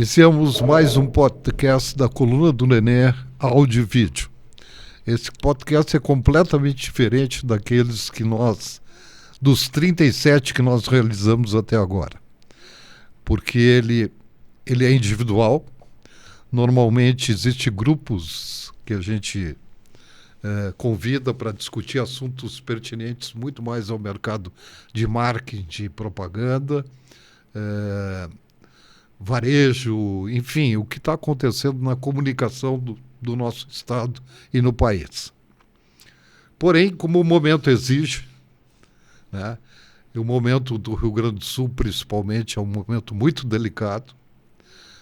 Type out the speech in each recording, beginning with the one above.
Iniciamos mais um podcast da Coluna do Nenê, áudio e vídeo. Esse podcast é completamente diferente daqueles dos 37 que nós realizamos até agora. Porque ele é individual. Normalmente existem grupos que a gente convida para discutir assuntos pertinentes muito mais ao mercado de marketing e propaganda, varejo, enfim, o que está acontecendo na comunicação do nosso Estado e no país. Porém, como o momento exige, né, e o momento do Rio Grande do Sul, principalmente, é um momento muito delicado,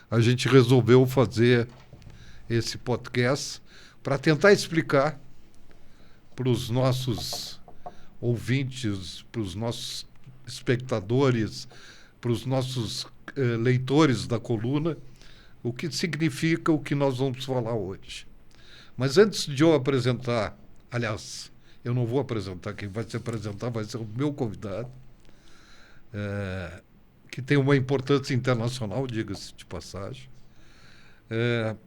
a gente resolveu fazer esse podcast para tentar explicar para os nossos ouvintes, para os nossos espectadores, para os nossos leitores da coluna, o que significa o que nós vamos falar hoje. Mas antes de eu apresentar, aliás, eu não vou apresentar, quem vai se apresentar vai ser o meu convidado, que tem uma importância internacional, diga-se de passagem.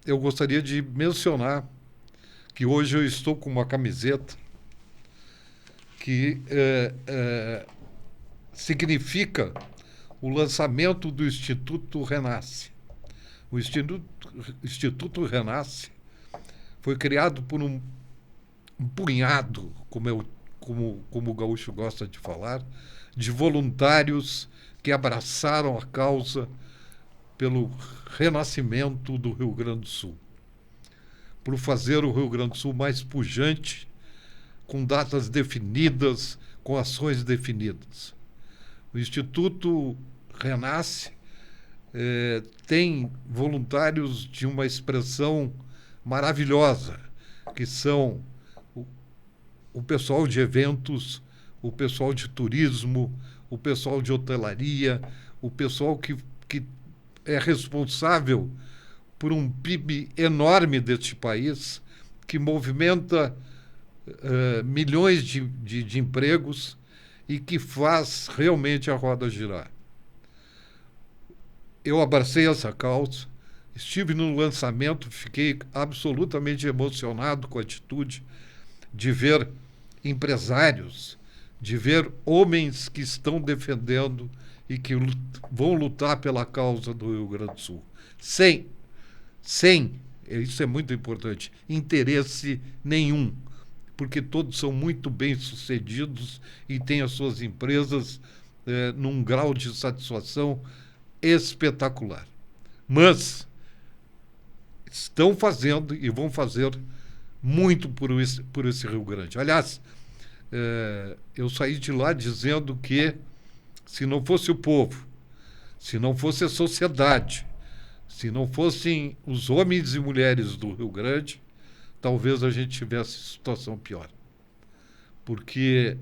Eu gostaria de mencionar que hoje eu estou com uma camiseta que significa o lançamento do Instituto Renasce. O Instituto Renasce foi criado por um punhado, como o gaúcho gosta de falar, de voluntários que abraçaram a causa pelo renascimento do Rio Grande do Sul, por fazer o Rio Grande do Sul mais pujante, com datas definidas, com ações definidas. O Instituto Renasce tem voluntários de uma expressão maravilhosa, que são o pessoal de eventos, o pessoal de turismo, o pessoal de hotelaria, o pessoal que é responsável por um PIB enorme deste país, que movimenta milhões de empregos e que faz realmente a roda girar. Eu abracei essa causa, estive no lançamento, fiquei absolutamente emocionado com a atitude de ver empresários, de ver homens que estão defendendo e que vão lutar pela causa do Rio Grande do Sul. Sem, isso é muito importante, interesse nenhum, porque todos são muito bem-sucedidos e têm as suas empresas num grau de satisfação espetacular. Mas estão fazendo e vão fazer muito por esse Rio Grande. Aliás, eu saí de lá dizendo que se não fosse o povo, se não fosse a sociedade, se não fossem os homens e mulheres do Rio Grande, talvez a gente tivesse situação pior. Porque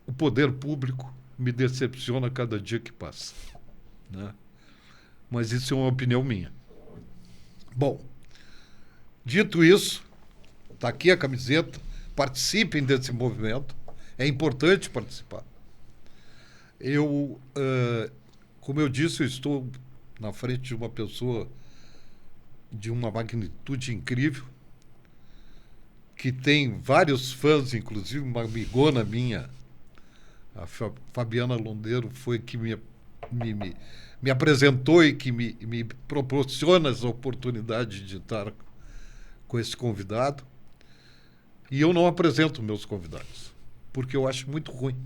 o poder público me decepciona cada dia que passa, né? Mas isso é uma opinião minha. Bom, dito isso, está aqui a camiseta, participem desse movimento, é importante participar. Como eu disse, eu estou na frente de uma pessoa de uma magnitude incrível, que tem vários fãs, inclusive uma amigona minha, a Fabiana Londeiro, foi que me apresentou e que me proporciona essa oportunidade de estar com esse convidado. E eu não apresento meus convidados, porque eu acho muito ruim.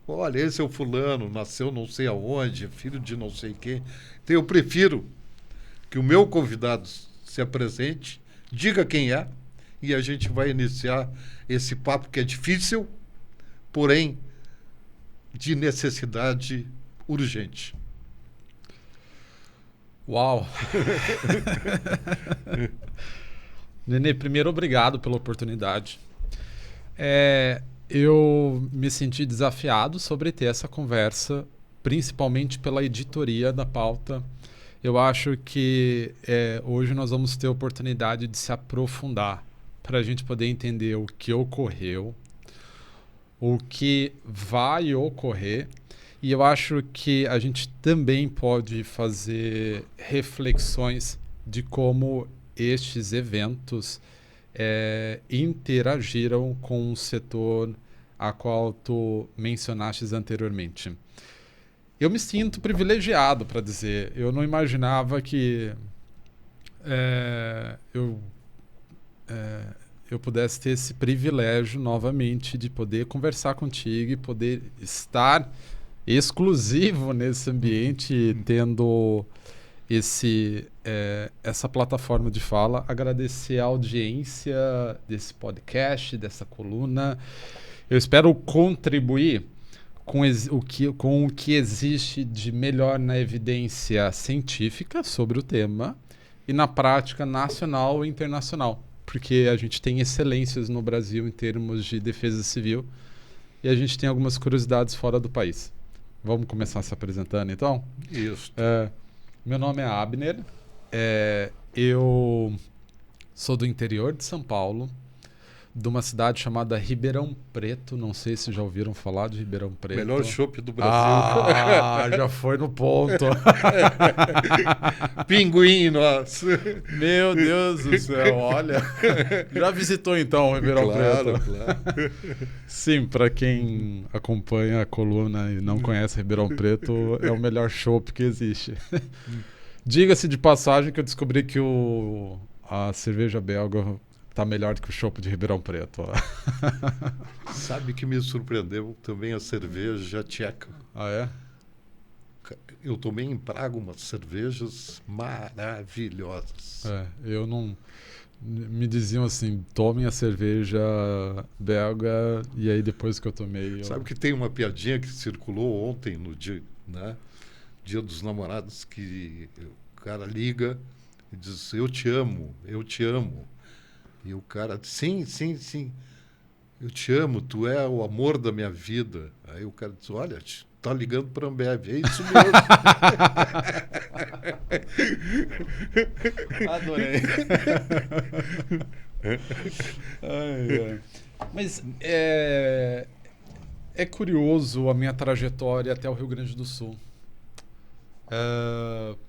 Olha, esse é o fulano, nasceu não sei aonde, é filho de não sei quem. Então eu prefiro que o meu convidado se apresente, diga quem é, e a gente vai iniciar esse papo que é difícil, porém de necessidade urgente. Uau! Nenê, primeiro, obrigado pela oportunidade. Eu me senti desafiado sobre ter essa conversa, principalmente pela editoria da pauta. Eu acho que hoje nós vamos ter a oportunidade de se aprofundar para a gente poder entender o que ocorreu, o que vai ocorrer E eu acho que a gente também pode fazer reflexões de como estes eventos interagiram com o setor a qual tu mencionaste anteriormente. Eu me sinto privilegiado, para dizer. Eu não imaginava que eu pudesse ter esse privilégio novamente de poder conversar contigo e poder estar exclusivo nesse ambiente, tendo essa plataforma de fala. Agradecer a audiência desse podcast, dessa coluna. Eu espero contribuir com o que existe de melhor na evidência científica sobre o tema e na prática nacional e internacional, porque a gente tem excelências no Brasil em termos de defesa civil e a gente tem algumas curiosidades fora do país. Vamos começar se apresentando, então? Isso. Meu nome é Abner, eu sou do interior de São Paulo, de uma cidade chamada Ribeirão Preto. Não sei se já ouviram falar de Ribeirão Preto. Melhor chopp do Brasil. Ah, já foi no ponto. Pinguim, nossa. Meu Deus do céu, olha. Já visitou então Ribeirão Preto? Claro. Sim, para quem acompanha a coluna e não conhece Ribeirão Preto, é o melhor chopp que existe. Diga-se de passagem que eu descobri que a cerveja belga tá melhor do que o chopp de Ribeirão Preto. Sabe que me surpreendeu também a cerveja tcheca. Ah, é? Eu tomei em Praga umas cervejas maravilhosas. Eu não... Me diziam assim, tomem a cerveja belga, e aí depois que eu tomei... Sabe que tem uma piadinha que circulou ontem, no dia, né? Dia dos Namorados, que o cara liga e diz, eu te amo, eu te amo. E o cara, sim, eu te amo, tu é o amor da minha vida. Aí o cara diz, olha, tá ligando para a Ambev, é isso mesmo. Adorei. Mas é curioso a minha trajetória até o Rio Grande do Sul.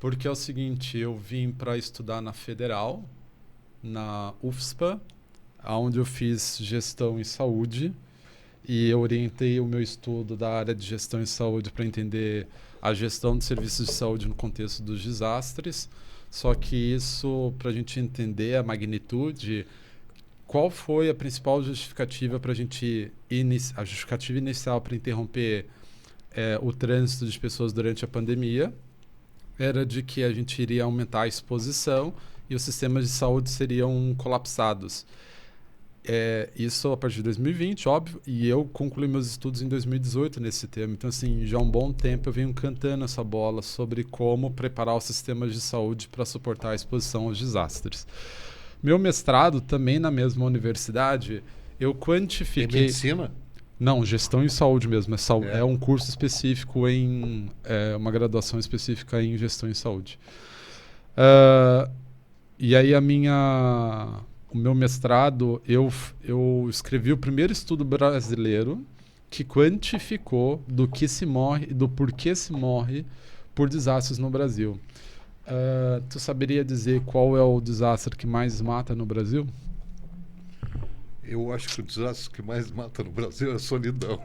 Porque é o seguinte, eu vim para estudar na Federal, na UFSPA, onde eu fiz gestão em saúde, e eu orientei o meu estudo da área de gestão em saúde para entender a gestão de serviços de saúde no contexto dos desastres. Só que isso, para a gente entender a magnitude, qual foi a principal justificativa para a gente a justificativa inicial para interromper o trânsito de pessoas durante a pandemia era de que a gente iria aumentar a exposição e os sistemas de saúde seriam colapsados. Isso a partir de 2020, óbvio, e eu concluí meus estudos em 2018 nesse tema. Então, assim, já há um bom tempo eu venho cantando essa bola sobre como preparar os sistemas de saúde para suportar a exposição aos desastres. Meu mestrado, também na mesma universidade, eu quantifiquei... Em medicina? Não, gestão em saúde mesmo. É um curso específico uma graduação específica em gestão em saúde. E aí o meu mestrado, eu escrevi o primeiro estudo brasileiro que quantificou do porquê se morre por desastres no Brasil. Tu saberia dizer qual é o desastre que mais mata no Brasil? Eu acho que o desastre que mais mata no Brasil é a solidão.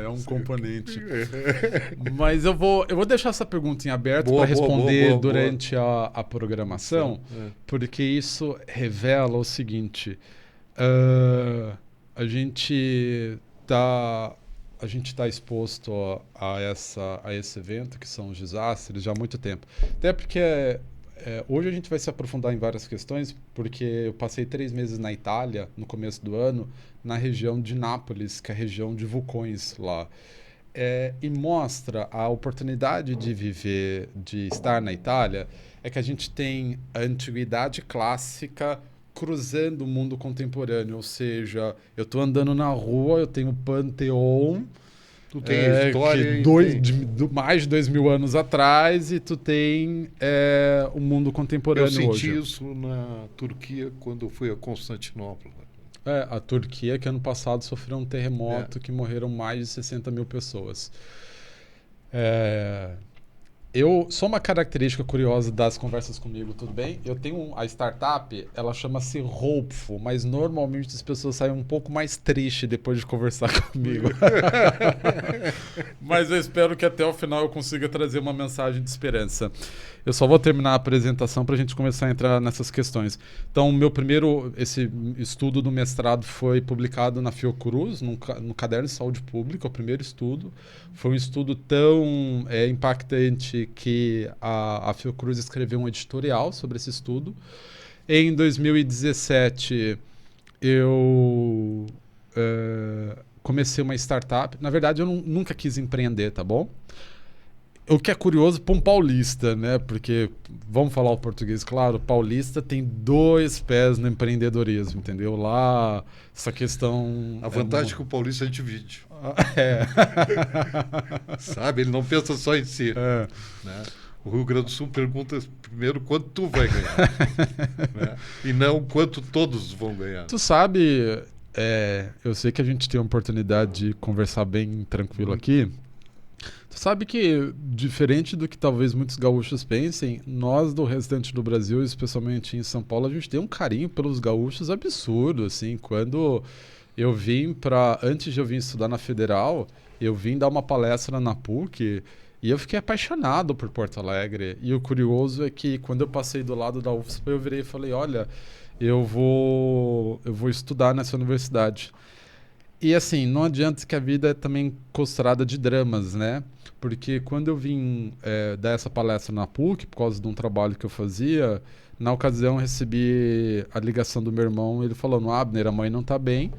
É um componente. Mas eu vou deixar essa pergunta em aberto para responder durante a programação, porque isso revela o seguinte: a gente está exposto a esse evento, que são os desastres, já há muito tempo. Até porque hoje a gente vai se aprofundar em várias questões, porque eu passei 3 meses na Itália, no começo do ano, na região de Nápoles, que é a região de vulcões lá. E mostra a oportunidade de estar na Itália, é que a gente tem a antiguidade clássica cruzando o mundo contemporâneo, ou seja, eu estou andando na rua, eu tenho o Panteão, tu tem história mais de 2000 anos atrás, e tu tem o mundo contemporâneo hoje. Eu senti isso na Turquia quando fui a Constantinopla. A Turquia, que ano passado sofreu um terremoto que morreram mais de 60 mil pessoas. Só uma característica curiosa das conversas comigo, tudo bem? Eu tenho a startup, ela chama-se Hopeful, mas normalmente as pessoas saem um pouco mais tristes depois de conversar comigo. Mas eu espero que até o final eu consiga trazer uma mensagem de esperança. Eu só vou terminar a apresentação para a gente começar a entrar nessas questões. Então, esse estudo do mestrado foi publicado na Fiocruz, no Caderno de Saúde Pública, o primeiro estudo. Foi um estudo tão impactante que a Fiocruz escreveu um editorial sobre esse estudo. Em 2017, eu comecei uma startup. Na verdade, eu nunca quis empreender, tá bom? O que é curioso para um paulista, né? Porque, vamos falar o português, claro, paulista tem 2 pés no empreendedorismo, entendeu? Lá, essa questão... A vantagem é que o paulista divide. É. Sabe? Ele não pensa só em si. Né? O Rio Grande do Sul pergunta primeiro quanto tu vai ganhar. Né? E não quanto todos vão ganhar. Tu sabe, eu sei que a gente tem a oportunidade de conversar bem tranquilo aqui. Tu sabe que, diferente do que talvez muitos gaúchos pensem, nós do restante do Brasil, especialmente em São Paulo, a gente tem um carinho pelos gaúchos absurdo, assim. Quando eu antes de eu vir estudar na Federal, eu vim dar uma palestra na PUC e eu fiquei apaixonado por Porto Alegre. E o curioso é que quando eu passei do lado da UFSP, eu virei e falei, olha, eu vou estudar nessa universidade. E assim, não adianta que a vida é também costurada de dramas, né? Porque quando eu vim dar essa palestra na PUC, por causa de um trabalho que eu fazia, na ocasião eu recebi a ligação do meu irmão, ele falando, Abner, a mãe não tá bem.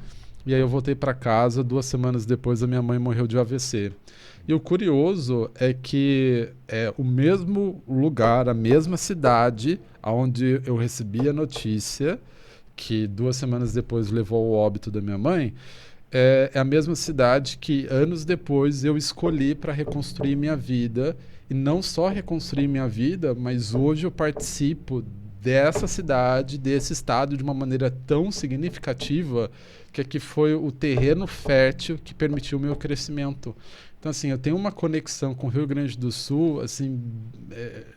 E aí eu voltei para casa, 2 semanas depois a minha mãe morreu de AVC. E o curioso é que o mesmo lugar, a mesma cidade, onde eu recebi a notícia, que 2 semanas depois levou ao óbito da minha mãe, é a mesma cidade que anos depois eu escolhi para reconstruir minha vida. E não só reconstruir minha vida, mas hoje eu participo dessa cidade, desse estado de uma maneira tão significativa que aqui foi o terreno fértil que permitiu o meu crescimento. Então, assim, eu tenho uma conexão com o Rio Grande do Sul, assim,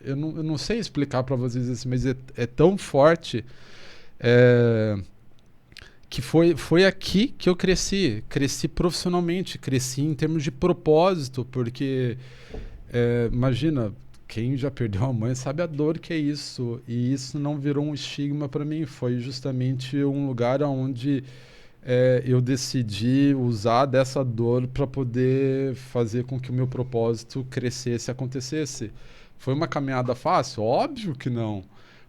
eu não sei explicar para vocês assim, mas é tão forte que foi aqui que eu cresci profissionalmente, cresci em termos de propósito, porque imagina, quem já perdeu a mãe sabe a dor que é isso, e isso não virou um estigma para mim, foi justamente um lugar onde eu decidi usar dessa dor para poder fazer com que o meu propósito crescesse e acontecesse. Foi uma caminhada fácil? Óbvio que não,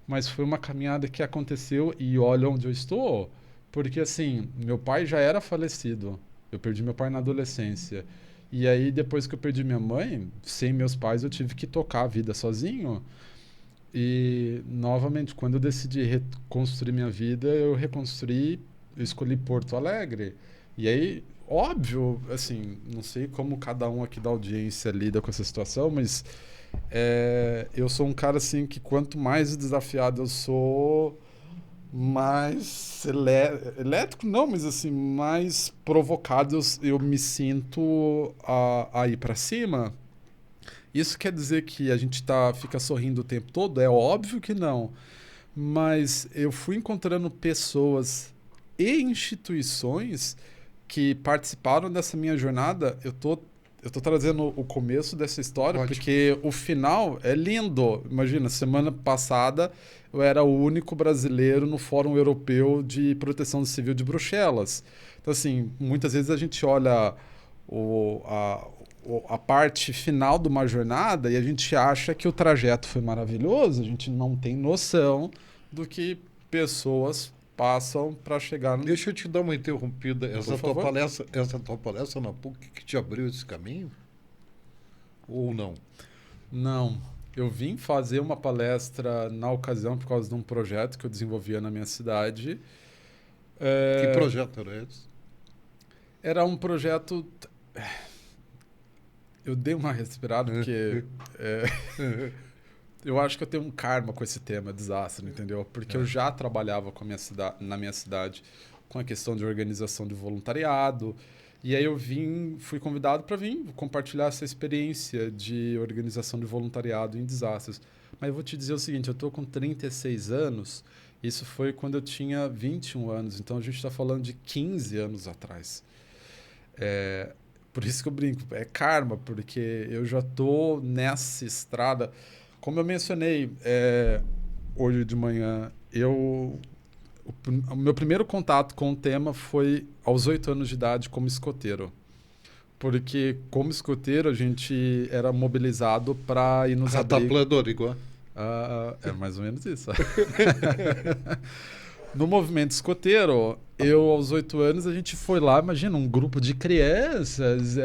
mas foi uma caminhada que aconteceu e olha onde eu estou. Porque, assim, meu pai já era falecido. Eu perdi meu pai na adolescência. E aí, depois que eu perdi minha mãe, sem meus pais, eu tive que tocar a vida sozinho. E, novamente, quando eu decidi reconstruir minha vida, eu escolhi Porto Alegre. E aí, óbvio, assim, não sei como cada um aqui da audiência lida com essa situação, mas eu sou um cara, assim, que quanto mais desafiado eu sou, mais elétrico não, mas assim, mais provocado eu me sinto a ir para cima. Isso quer dizer que a gente fica sorrindo o tempo todo? É óbvio que não. Mas eu fui encontrando pessoas e instituições que participaram dessa minha jornada. Eu tô trazendo o começo dessa história, ótimo, porque o final é lindo. Imagina, semana passada eu era o único brasileiro no Fórum Europeu de Proteção Civil de Bruxelas. Então, assim, muitas vezes a gente olha a parte final de uma jornada e a gente acha que o trajeto foi maravilhoso, a gente não tem noção do que pessoas passam para chegar no... Deixa eu te dar uma interrompida. Essa tua palestra na PUC que te abriu esse caminho? Ou não? Não. Eu vim fazer uma palestra na ocasião por causa de um projeto que eu desenvolvia na minha cidade. Que projeto era esse? Era um projeto... Eu dei uma respirada porque... Eu acho que eu tenho um karma com esse tema, desastre, entendeu? Porque eu já trabalhava na minha cidade com a questão de organização de voluntariado. E aí eu fui convidado para vir compartilhar essa experiência de organização de voluntariado em desastres. Mas eu vou te dizer o seguinte, eu estou com 36 anos, isso foi quando eu tinha 21 anos, então a gente está falando de 15 anos atrás. Por isso que eu brinco, é karma, porque eu já estou nessa estrada. Como eu mencionei hoje de manhã, o meu primeiro contato com o tema foi aos 8 anos de idade como escoteiro. Porque como escoteiro a gente era mobilizado para ir nos abrigos. Rataplanador, igual. É mais ou menos isso. No movimento escoteiro, aos 8 anos, a gente foi lá, imagina, um grupo de crianças,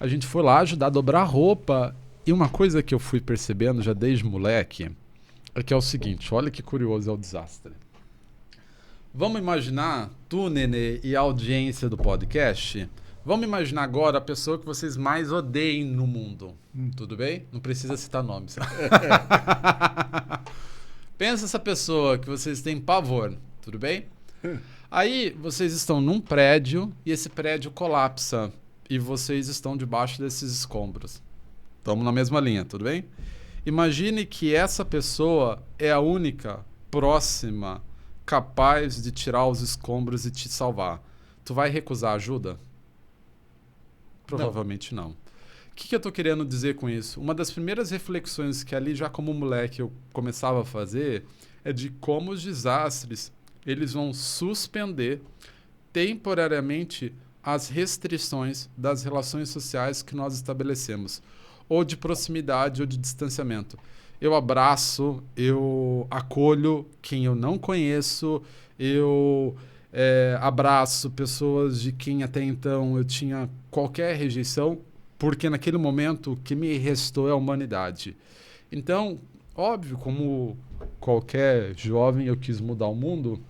a gente foi lá ajudar a dobrar roupa. E uma coisa que eu fui percebendo já desde moleque é que é o seguinte, olha que curioso é o desastre. Vamos imaginar, tu, Nenê, e a audiência do podcast, vamos imaginar agora a pessoa que vocês mais odeiem no mundo. Tudo bem? Não precisa citar nomes. Pensa essa pessoa que vocês têm pavor, tudo bem? Aí vocês estão num prédio e esse prédio colapsa e vocês estão debaixo desses escombros. Estamos na mesma linha, tudo bem? Imagine que essa pessoa é a única próxima capaz de tirar os escombros e te salvar. Tu vai recusar ajuda? Provavelmente não. O que eu estou querendo dizer com isso? Uma das primeiras reflexões que ali, já como moleque, eu começava a fazer é de como os desastres eles vão suspender temporariamente as restrições das relações sociais que nós estabelecemos, ou de proximidade ou de distanciamento. Eu abraço, eu acolho quem eu não conheço, eu abraço pessoas de quem até então eu tinha qualquer rejeição, porque naquele momento o que me restou é a humanidade. Então, óbvio, como qualquer jovem, eu quis mudar o mundo,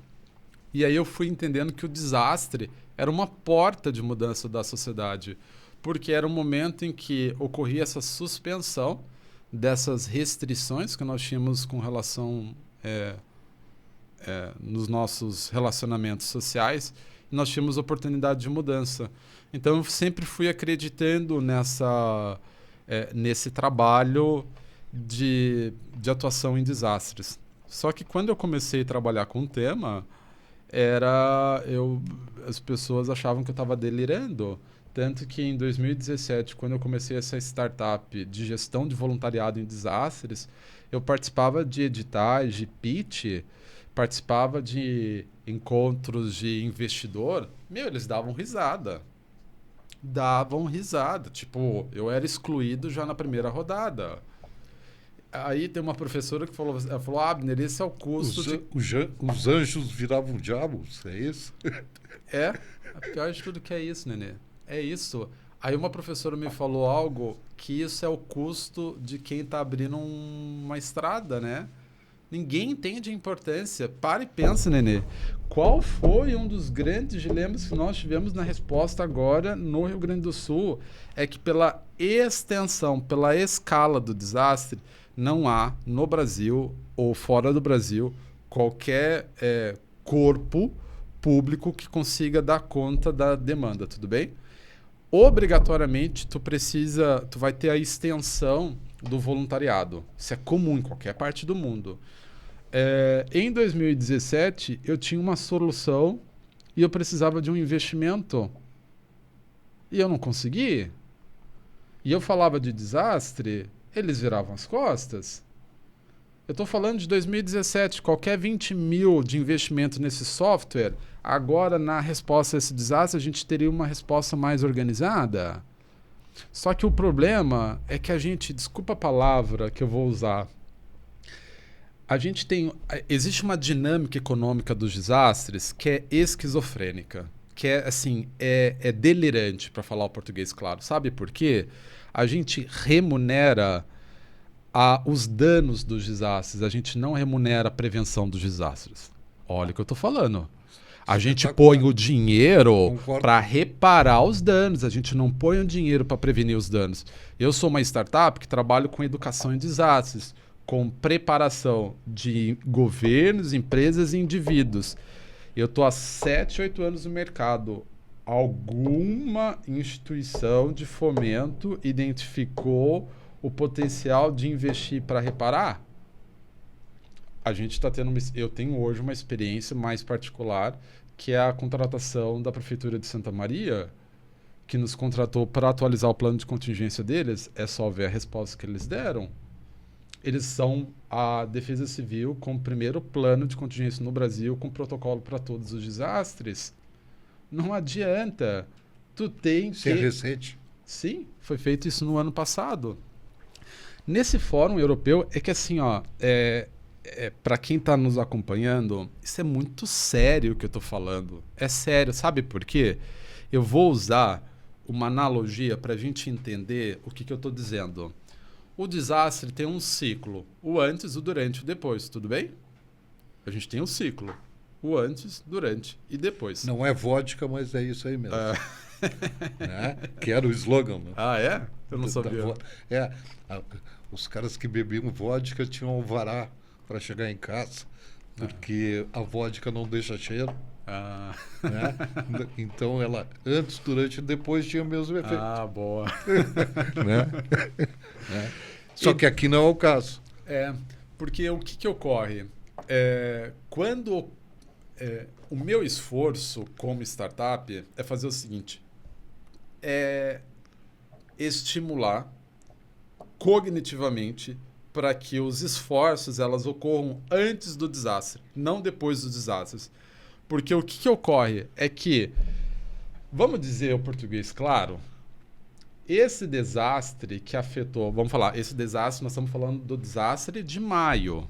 e aí eu fui entendendo que o desastre era uma porta de mudança da sociedade, porque era um momento em que ocorria essa suspensão dessas restrições que nós tínhamos com relação nos nossos relacionamentos sociais, e nós tínhamos oportunidade de mudança. Então eu sempre fui acreditando nesse trabalho de atuação em desastres. Só que quando eu comecei a trabalhar com o tema, as pessoas achavam que eu estava delirando. Tanto que em 2017, quando eu comecei essa startup de gestão de voluntariado em desastres, eu participava de editais, de pitch, participava de encontros de investidor. Eles davam risada. Tipo, eu era excluído já na primeira rodada. Aí tem uma professora que falou, Abner, esse é o custo os anjos viravam diabos, é isso? A pior de tudo que é isso, Nenê. É isso. Aí uma professora me falou algo que isso é o custo de quem está abrindo uma estrada, né? Ninguém entende a importância. Para e pensa, Nenê. Qual foi um dos grandes dilemas que nós tivemos na resposta agora no Rio Grande do Sul? É que pela extensão, pela escala do desastre, não há no Brasil ou fora do Brasil qualquer corpo público que consiga dar conta da demanda, tudo bem? Obrigatoriamente, tu vai ter a extensão do voluntariado. Isso é comum em qualquer parte do mundo. Em 2017, eu tinha uma solução e eu precisava de um investimento. E eu não consegui. E eu falava de desastre, eles viravam as costas. Eu estou falando de 2017, qualquer 20 mil de investimento nesse software, agora na resposta a esse desastre a gente teria uma resposta mais organizada. Só que o problema é que a gente, desculpa a palavra que eu vou usar, existe uma dinâmica econômica dos desastres que é esquizofrênica, que é delirante, para falar o português claro. Sabe por quê? A gente remunera os danos dos desastres, a gente não remunera a prevenção dos desastres. Olha o que eu estou falando. A gente põe o dinheiro para reparar os danos, a gente não põe o dinheiro para prevenir os danos. Eu sou uma startup que trabalho com educação em desastres, com preparação de governos, empresas e indivíduos. Eu estou há 7, 8 anos no mercado. Alguma instituição de fomento identificou o potencial de investir para reparar? A gente está tendo eu tenho hoje uma experiência mais particular, que é a contratação da Prefeitura de Santa Maria, que nos contratou para atualizar o plano de contingência deles. É só ver a resposta que eles deram. Eles são a Defesa Civil com o primeiro plano de contingência no Brasil, com protocolo para todos os desastres. Não adianta. Tu tem Isso é recente. Sim, foi feito isso no ano passado. Nesse fórum europeu, é que assim, ó, para quem está nos acompanhando, isso é muito sério o que eu estou falando. É sério, sabe por quê? Eu vou usar uma analogia para a gente entender o que eu estou dizendo. O desastre tem um ciclo, o antes, o durante e o depois, tudo bem? A gente tem um ciclo, o antes, durante e depois. Não é vodka, mas é isso aí mesmo. Né? Que era o slogan. Né? Ah, é? Eu não sabia. Os caras que bebiam vodka tinham alvará para chegar em casa, porque a vodka não deixa cheiro. Né? Então ela antes, durante e depois tinha o mesmo efeito. Ah, boa. Né? Só que aqui não é o caso. Porque o que ocorre? Quando o meu esforço como startup é fazer o seguinte, estimular cognitivamente para que os esforços elas ocorram antes do desastre, não depois dos desastres. Porque o que ocorre é que, vamos dizer o português claro, esse desastre que afetou, vamos falar, esse desastre, nós estamos falando do desastre de maio,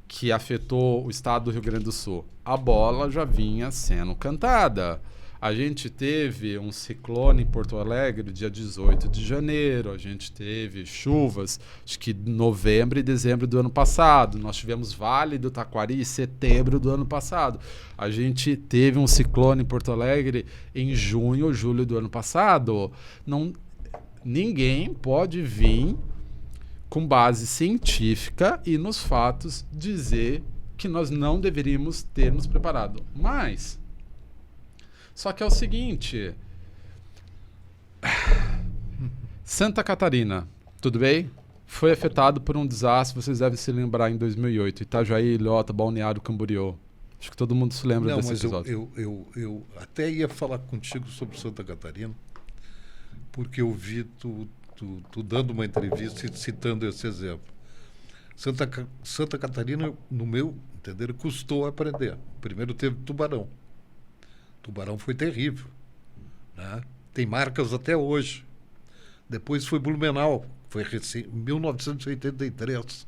que afetou o estado do Rio Grande do Sul. A bola já vinha sendo cantada. A gente teve um ciclone em Porto Alegre, dia 18 de janeiro. A gente teve chuvas, acho que novembro e dezembro do ano passado. Nós tivemos Vale do Taquari em setembro do ano passado. A gente teve um ciclone em Porto Alegre em junho ou julho do ano passado. Ninguém pode vir com base científica e nos fatos dizer que nós não deveríamos ter nos preparado. Mas... só que é o seguinte, Santa Catarina, tudo bem? Foi afetado por um desastre, vocês devem se lembrar, em 2008, Itajaí, Ilhota, Balneário Camboriú. Acho que todo mundo se lembra desse episódio. Eu até ia falar contigo sobre Santa Catarina, porque eu vi tu dando uma entrevista e citando esse exemplo. Santa Catarina, no meu entender, custou aprender. Primeiro teve Tubarão. Tubarão foi terrível, né? Tem marcas até hoje. Depois foi Blumenau, foi em 1983.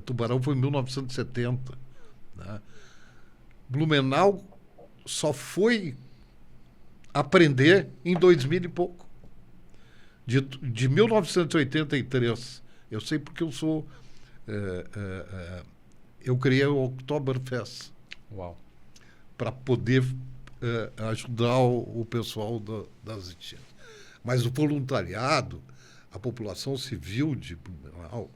Tubarão foi em 1970. Né? Blumenau só foi aprender em 2000 e pouco. De 1983. Eu sei porque eu criei o Oktoberfest. Uau. Para poder ajudar o pessoal das enchentes. Mas o voluntariado, a população civil de Blumenau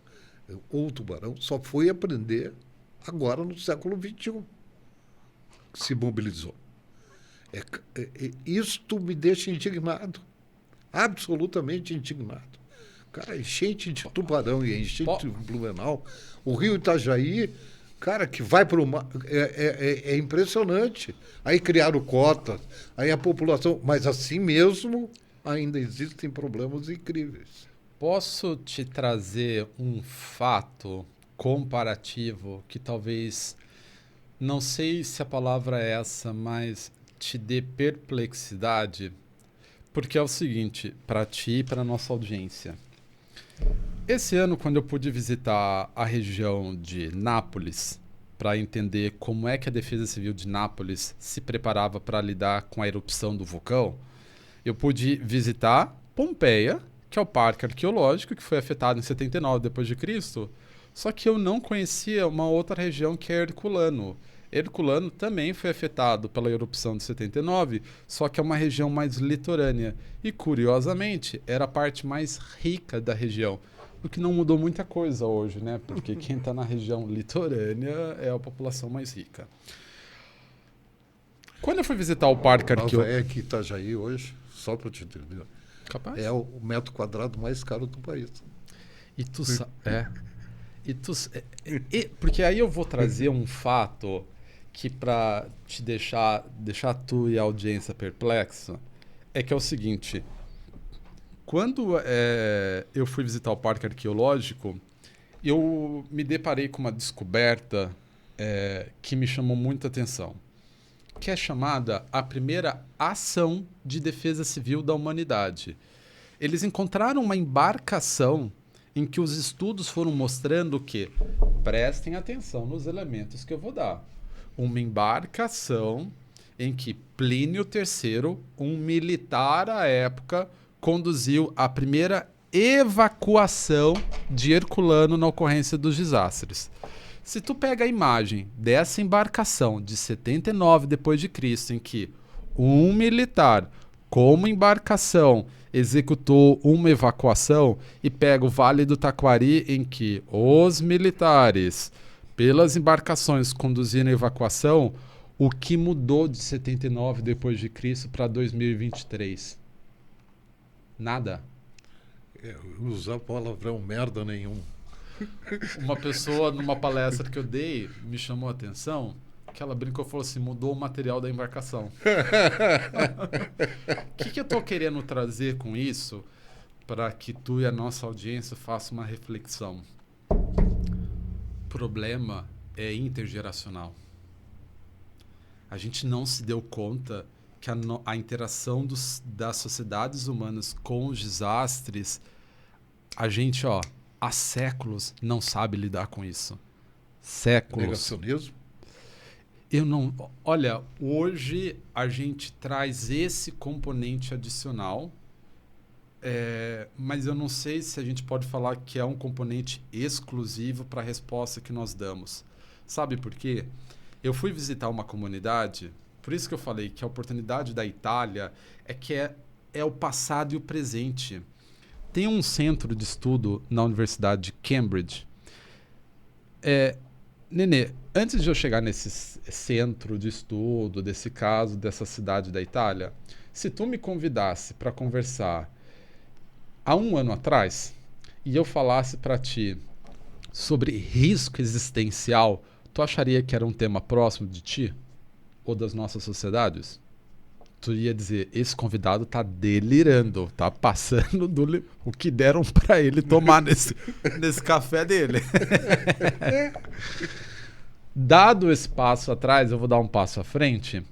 ou Tubarão só foi aprender agora no século XXI. Se mobilizou. Isto me deixa indignado. Absolutamente indignado. Cara, enchente de Tubarão e enchente de Blumenau. O rio Itajaí... cara, que vai para o mar, é impressionante. Aí criaram cotas, aí a população... mas assim mesmo ainda existem problemas incríveis. Posso te trazer um fato comparativo que talvez, não sei se a palavra é essa, mas te dê perplexidade? Porque é o seguinte, para ti e para a nossa audiência. Esse ano, quando eu pude visitar a região de Nápoles, para entender como é que a Defesa Civil de Nápoles se preparava para lidar com a erupção do vulcão, eu pude visitar Pompeia, que é o parque arqueológico que foi afetado em 79 d.C., só que eu não conhecia uma outra região que é Herculano. Herculano também foi afetado pela erupção de 79, só que é uma região mais litorânea. E, curiosamente, era a parte mais rica da região. O que não mudou muita coisa hoje, né? Porque quem está na região litorânea é a população mais rica. Quando eu fui visitar o Parque Arqueológico... Nova aqui em Itajaí hoje, só para te entender, Capaz? é o metro quadrado mais caro do país. E tu sabe... Porque aí eu vou trazer um fato que para te deixar tu e a audiência perplexa, é que é o seguinte... Quando eu fui visitar o Parque Arqueológico, eu me deparei com uma descoberta que me chamou muita atenção, que é chamada a primeira ação de defesa civil da humanidade. Eles encontraram uma embarcação em que os estudos foram mostrando que, prestem atenção nos elementos que eu vou dar, uma embarcação em que Plínio III, um militar à época, conduziu a primeira evacuação de Herculano na ocorrência dos desastres. Se tu pega a imagem dessa embarcação de 79 depois de Cristo, em que um militar, como embarcação, executou uma evacuação, e pega o Vale do Taquari, em que os militares, pelas embarcações, conduziram a evacuação, o que mudou de 79 depois de Cristo para 2023? Nada. Usar palavrão merda nenhum. Uma pessoa, numa palestra que eu dei, me chamou a atenção, que ela brincou e falou assim, mudou o material da embarcação. O que eu estou querendo trazer com isso, para que tu e a nossa audiência façam uma reflexão? O problema é intergeracional. A gente não se deu conta que a interação das sociedades humanas com os desastres, a gente, há séculos não sabe lidar com isso. Séculos. Negacionismo? Olha, hoje a gente traz esse componente adicional, mas eu não sei se a gente pode falar que é um componente exclusivo para a resposta que nós damos. Sabe por quê? Eu fui visitar uma comunidade, por isso que eu falei que a oportunidade da Itália é o passado e o presente. Tem um centro de estudo na Universidade de Cambridge. Nenê, antes de eu chegar nesse centro de estudo, desse caso, dessa cidade da Itália, se tu me convidasse para conversar há um ano atrás e eu falasse para ti sobre risco existencial, tu acharia que era um tema próximo de ti ou das nossas sociedades? Tu ia dizer, esse convidado tá delirando, tá passando o que deram para ele tomar nesse café dele. Dado esse passo atrás, eu vou dar um passo à frente.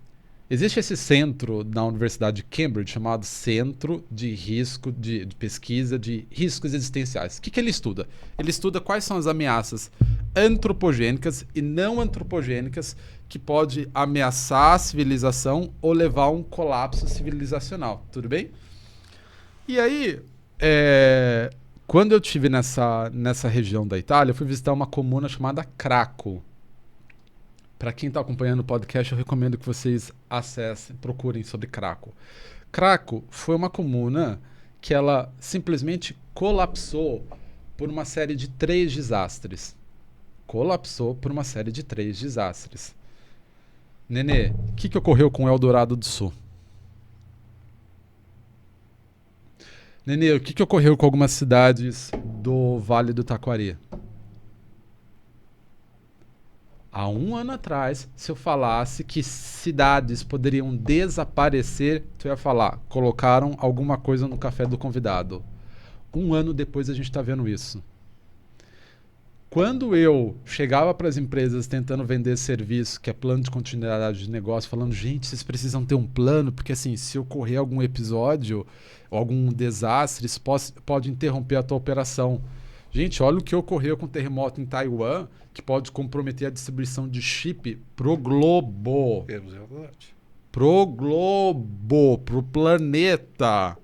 Existe esse centro na Universidade de Cambridge chamado Centro de Risco de Pesquisa de Riscos Existenciais. O que ele estuda? Ele estuda quais são as ameaças antropogênicas e não antropogênicas que pode ameaçar a civilização ou levar a um colapso civilizacional. Tudo bem? E aí, quando eu estive nessa região da Itália, eu fui visitar uma comuna chamada Craco. Para quem está acompanhando o podcast, eu recomendo que vocês acessem, procurem sobre Craco. Craco foi uma comuna que ela simplesmente colapsou por uma série de 3 desastres. Colapsou por uma série de 3 desastres. Nenê, o que ocorreu com Eldorado do Sul? Nenê, o que ocorreu com algumas cidades do Vale do Taquari? Há um ano atrás, se eu falasse que cidades poderiam desaparecer, tu ia falar, colocaram alguma coisa no café do convidado. Um ano depois a gente está vendo isso. Quando eu chegava para as empresas tentando vender serviço, que é plano de continuidade de negócio, falando, gente, vocês precisam ter um plano, porque assim, se ocorrer algum episódio ou algum desastre, isso pode interromper a tua operação. Gente, olha o que ocorreu com o terremoto em Taiwan, que pode comprometer a distribuição de chip pro globo. É verdade. Pro globo, pro planeta.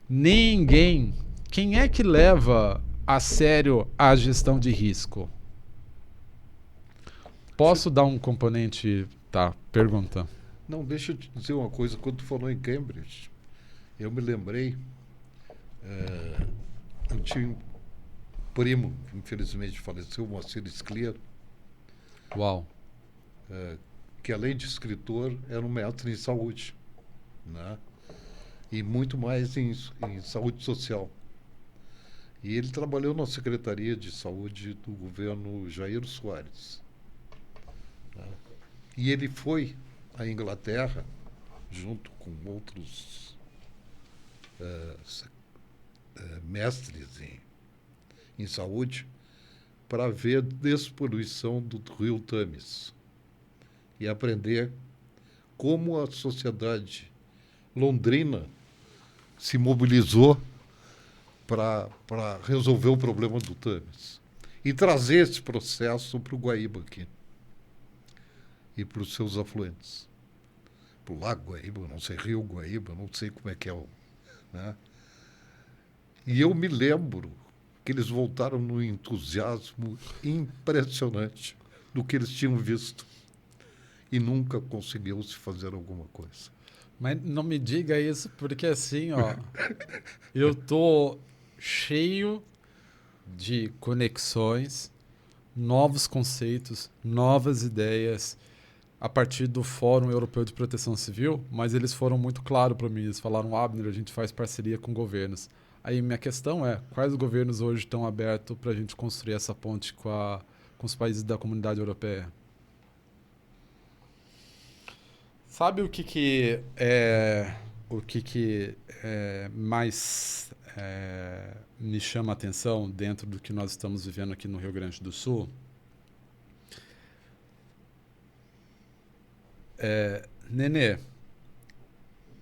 Ninguém. Quem é que leva a sério a gestão de risco? Posso dar um componente? Tá, pergunta. Não, deixa eu te dizer uma coisa. Quando tu falou em Cambridge, eu me lembrei... eu tinha um primo, que infelizmente faleceu, o Moacir Scler, Uau. que além de escritor, era um mestre em saúde, né? E muito mais em saúde social. E ele trabalhou na Secretaria de Saúde do governo Jair Soares, né? E ele foi à Inglaterra, junto com outros mestres em saúde, para ver a despoluição do rio Tâmisa e aprender como a sociedade londrina se mobilizou para resolver o problema do Tâmisa e trazer esse processo para o Guaíba aqui e para os seus afluentes, para o Lago Guaíba, não sei, Rio Guaíba, não sei como é que é, né? E eu me lembro que eles voltaram num entusiasmo impressionante do que eles tinham visto e nunca conseguiu se fazer alguma coisa. Mas não me diga isso, porque assim, ó, eu tô cheio de conexões, novos conceitos, novas ideias a partir do Fórum Europeu de Proteção Civil, mas eles foram muito claros para mim. Eles falaram, Abner, a gente faz parceria com governos. Aí minha questão é, quais governos hoje estão abertos para a gente construir essa ponte com os países da comunidade europeia? Sabe o que mais me chama a atenção dentro do que nós estamos vivendo aqui no Rio Grande do Sul? Nenê,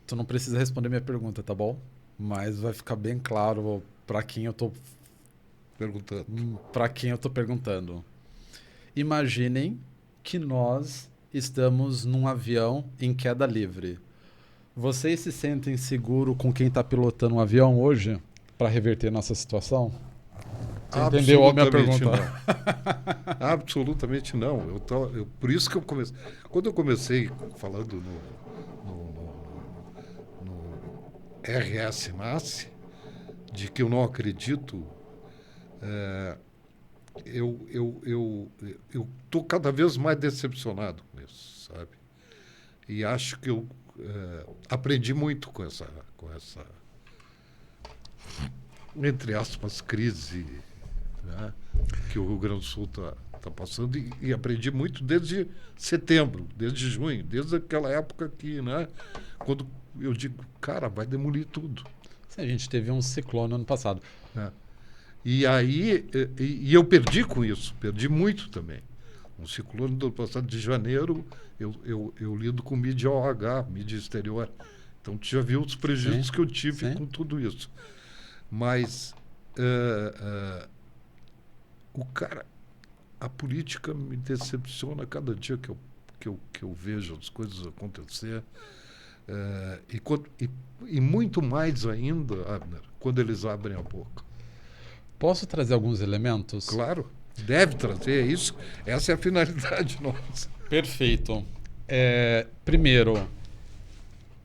tu não precisa responder minha pergunta, tá bom? Mas vai ficar bem claro para quem eu tô perguntando. Imaginem que nós estamos num avião em queda livre. Vocês se sentem seguros com quem está pilotando um avião hoje para reverter nossa situação? Você entendeu a minha pergunta? Não. Absolutamente não. Por isso que eu comecei. Quando eu comecei falando no RS Nasce, de que eu não acredito, eu estou cada vez mais decepcionado com isso, sabe? E acho que eu aprendi muito com essa, entre aspas, crise, né, que o Rio Grande do Sul está passando, e aprendi muito desde setembro, desde junho, desde aquela época que, né, quando eu digo, cara, vai demolir tudo. Sim, a gente teve um ciclone ano passado. E aí, eu perdi com isso, perdi muito também. Um ciclone do ano passado de janeiro, eu lido com mídia OH, mídia exterior. Então, tu já viu os prejuízos que eu tive com tudo isso. Mas a política me decepciona cada dia que eu vejo as coisas acontecer. E muito mais ainda, Abner, quando eles abrem a boca. Posso trazer alguns elementos? Claro, deve trazer isso. Essa é a finalidade nossa. Perfeito. Primeiro,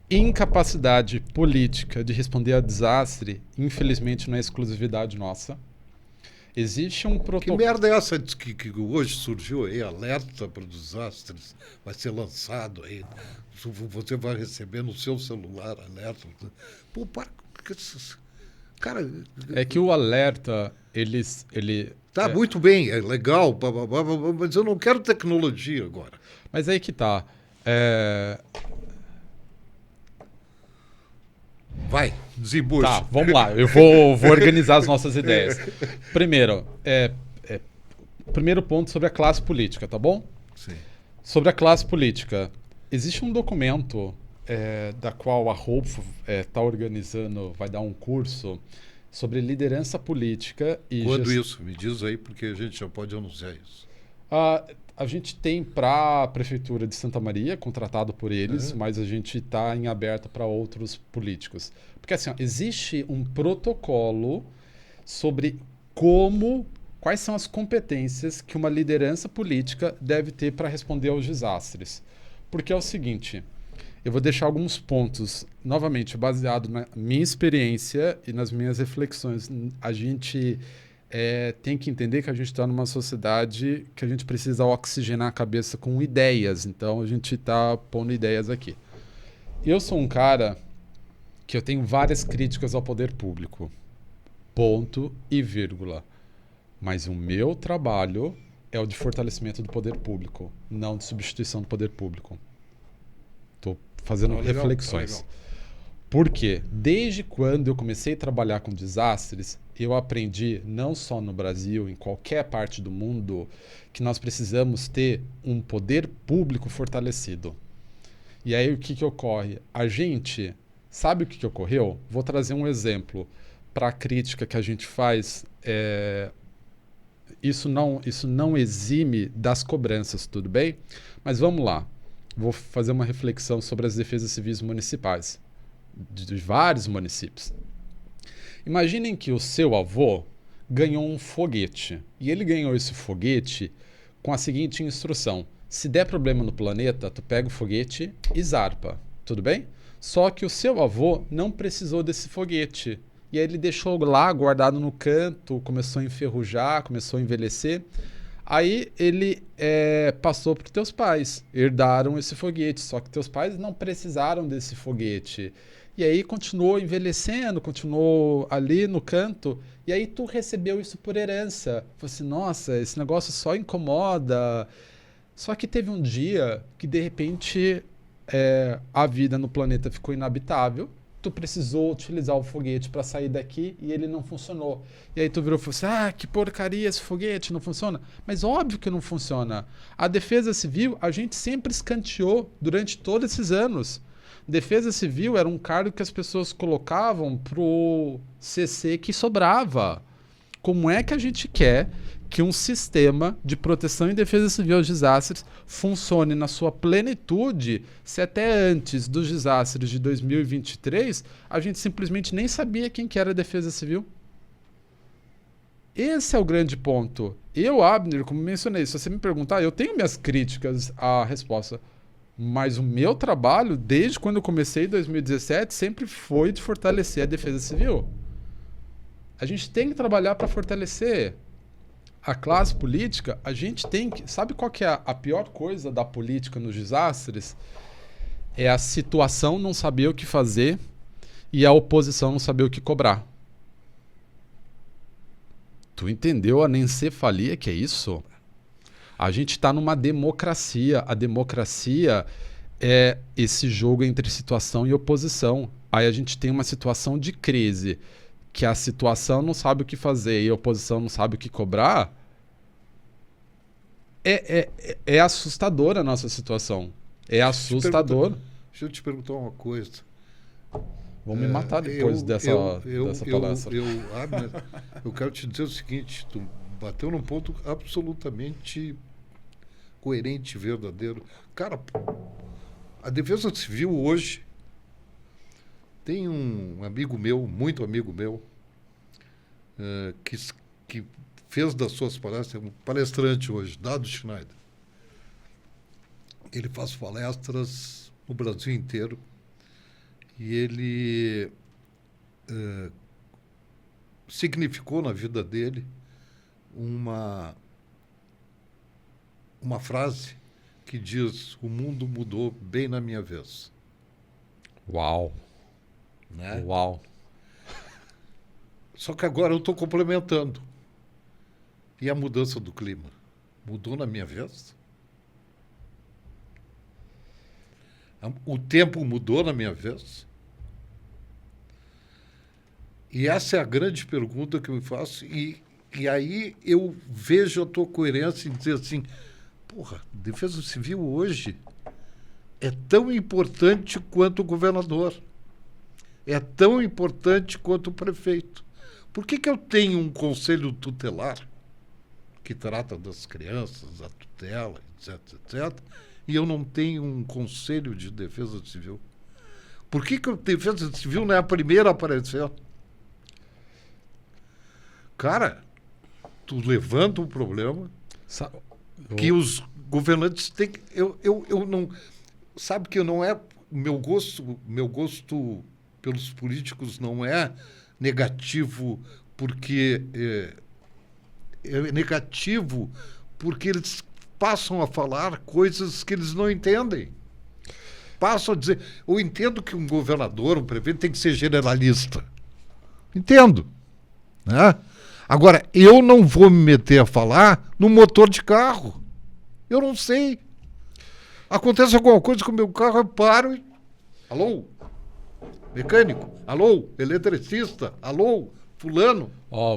incapacidade política de responder a desastre, infelizmente, não é exclusividade nossa. Existe um protocolo. Que merda é essa que hoje surgiu aí? Alerta para os desastres. Vai ser lançado aí. Você vai receber no seu celular alerta. Pô, para. Cara. É que o alerta, ele tá muito bem, é legal, mas eu não quero tecnologia agora. Mas aí que tá. Vai, desembucha. Tá, vamos lá. Eu vou organizar as nossas ideias. Primeiro, primeiro ponto sobre a classe política, tá bom? Sim. Sobre a classe política, existe um documento da qual a Hope está organizando, vai dar um curso sobre liderança política e Quando isso? Me diz aí, porque a gente já pode anunciar isso. A gente tem para a Prefeitura de Santa Maria, contratado por eles, mas a gente está em aberto para outros políticos. Porque assim, existe um protocolo sobre quais são as competências que uma liderança política deve ter para responder aos desastres. Porque é o seguinte, eu vou deixar alguns pontos, novamente, baseado na minha experiência e nas minhas reflexões. A gente tem que entender que a gente está numa sociedade que a gente precisa oxigenar a cabeça com ideias. Então, a gente está pondo ideias aqui. Eu sou um cara que eu tenho várias críticas ao poder público. Ponto e vírgula. Mas o meu trabalho é o de fortalecimento do poder público, não de substituição do poder público. Estou fazendo reflexões. Por quê? Desde quando eu comecei a trabalhar com desastres, eu aprendi, não só no Brasil, em qualquer parte do mundo, que nós precisamos ter um poder público fortalecido. E aí o que ocorre? A gente, sabe o que ocorreu? Vou trazer um exemplo para a crítica que a gente faz. Isso não exime das cobranças, tudo bem? Mas vamos lá. Vou fazer uma reflexão sobre as defesas civis municipais de vários municípios. Imaginem que o seu avô ganhou um foguete. E ele ganhou esse foguete com a seguinte instrução: se der problema no planeta, tu pega o foguete e zarpa. Tudo bem? Só que o seu avô não precisou desse foguete. E aí ele deixou lá guardado no canto, começou a enferrujar, começou a envelhecer. Aí ele passou para os teus pais, herdaram esse foguete, só que teus pais não precisaram desse foguete. E aí continuou envelhecendo, continuou ali no canto, e aí tu recebeu isso por herança. Falei assim, nossa, esse negócio só incomoda. Só que teve um dia que de repente a vida no planeta ficou inabitável, tu precisou utilizar o foguete para sair daqui e ele não funcionou. E aí tu virou e falou assim, que porcaria esse foguete, não funciona? Mas óbvio que não funciona. A defesa civil a gente sempre escanteou durante todos esses anos. Defesa civil era um cargo que as pessoas colocavam pro CC que sobrava. Como é que a gente quer que um sistema de proteção e defesa civil aos desastres funcione na sua plenitude se até antes dos desastres de 2023 a gente simplesmente nem sabia quem que era a defesa civil? Esse é o grande ponto. Eu, Abner, como mencionei, se você me perguntar, eu tenho minhas críticas à resposta. Mas o meu trabalho, desde quando eu comecei em 2017, sempre foi de fortalecer a defesa civil. A gente tem que trabalhar para fortalecer a classe política. A gente tem que... Sabe qual que é a pior coisa da política nos desastres? É a situação não saber o que fazer e a oposição não saber o que cobrar. Tu entendeu a anencefalia que é isso? A gente está numa democracia. A democracia é esse jogo entre situação e oposição. Aí a gente tem uma situação de crise, que a situação não sabe o que fazer e a oposição não sabe o que cobrar. É assustadora a nossa situação. É assustador. Deixa eu te perguntar uma coisa. Vão me matar depois dessa palestra. Abner, eu quero te dizer o seguinte, tu bateu num ponto absolutamente coerente e verdadeiro. Cara, a defesa civil hoje tem um amigo meu, muito amigo meu, que fez das suas palestras, um palestrante hoje, Dado Schneider. Ele faz palestras no Brasil inteiro e ele significou na vida dele uma frase que diz: o mundo mudou bem na minha vez. Uau! Né? Uau! Só que agora eu estou complementando. E a mudança do clima? Mudou na minha vez? O tempo mudou na minha vez? E essa é a grande pergunta que eu me faço. E aí eu vejo a tua coerência em dizer assim, porra, defesa civil hoje é tão importante quanto o governador. É tão importante quanto o prefeito. Por que eu tenho um conselho tutelar que trata das crianças, da tutela, etc., etc., e eu não tenho um conselho de defesa civil? Por que a defesa civil não é a primeira a aparecer? Cara, tu levanta um problema que os governantes têm que... Eu não... Sabe que não é... Meu gosto pelos políticos não é negativo porque é negativo porque eles passam a falar coisas que eles não entendem. Passam a dizer... Eu entendo que um governador, um prefeito, tem que ser generalista. Entendo. Né? Agora, eu não vou me meter a falar no motor de carro. Eu não sei. Acontece alguma coisa com o meu carro, eu paro e... Alô? Mecânico? Alô? Eletricista? Alô? Fulano?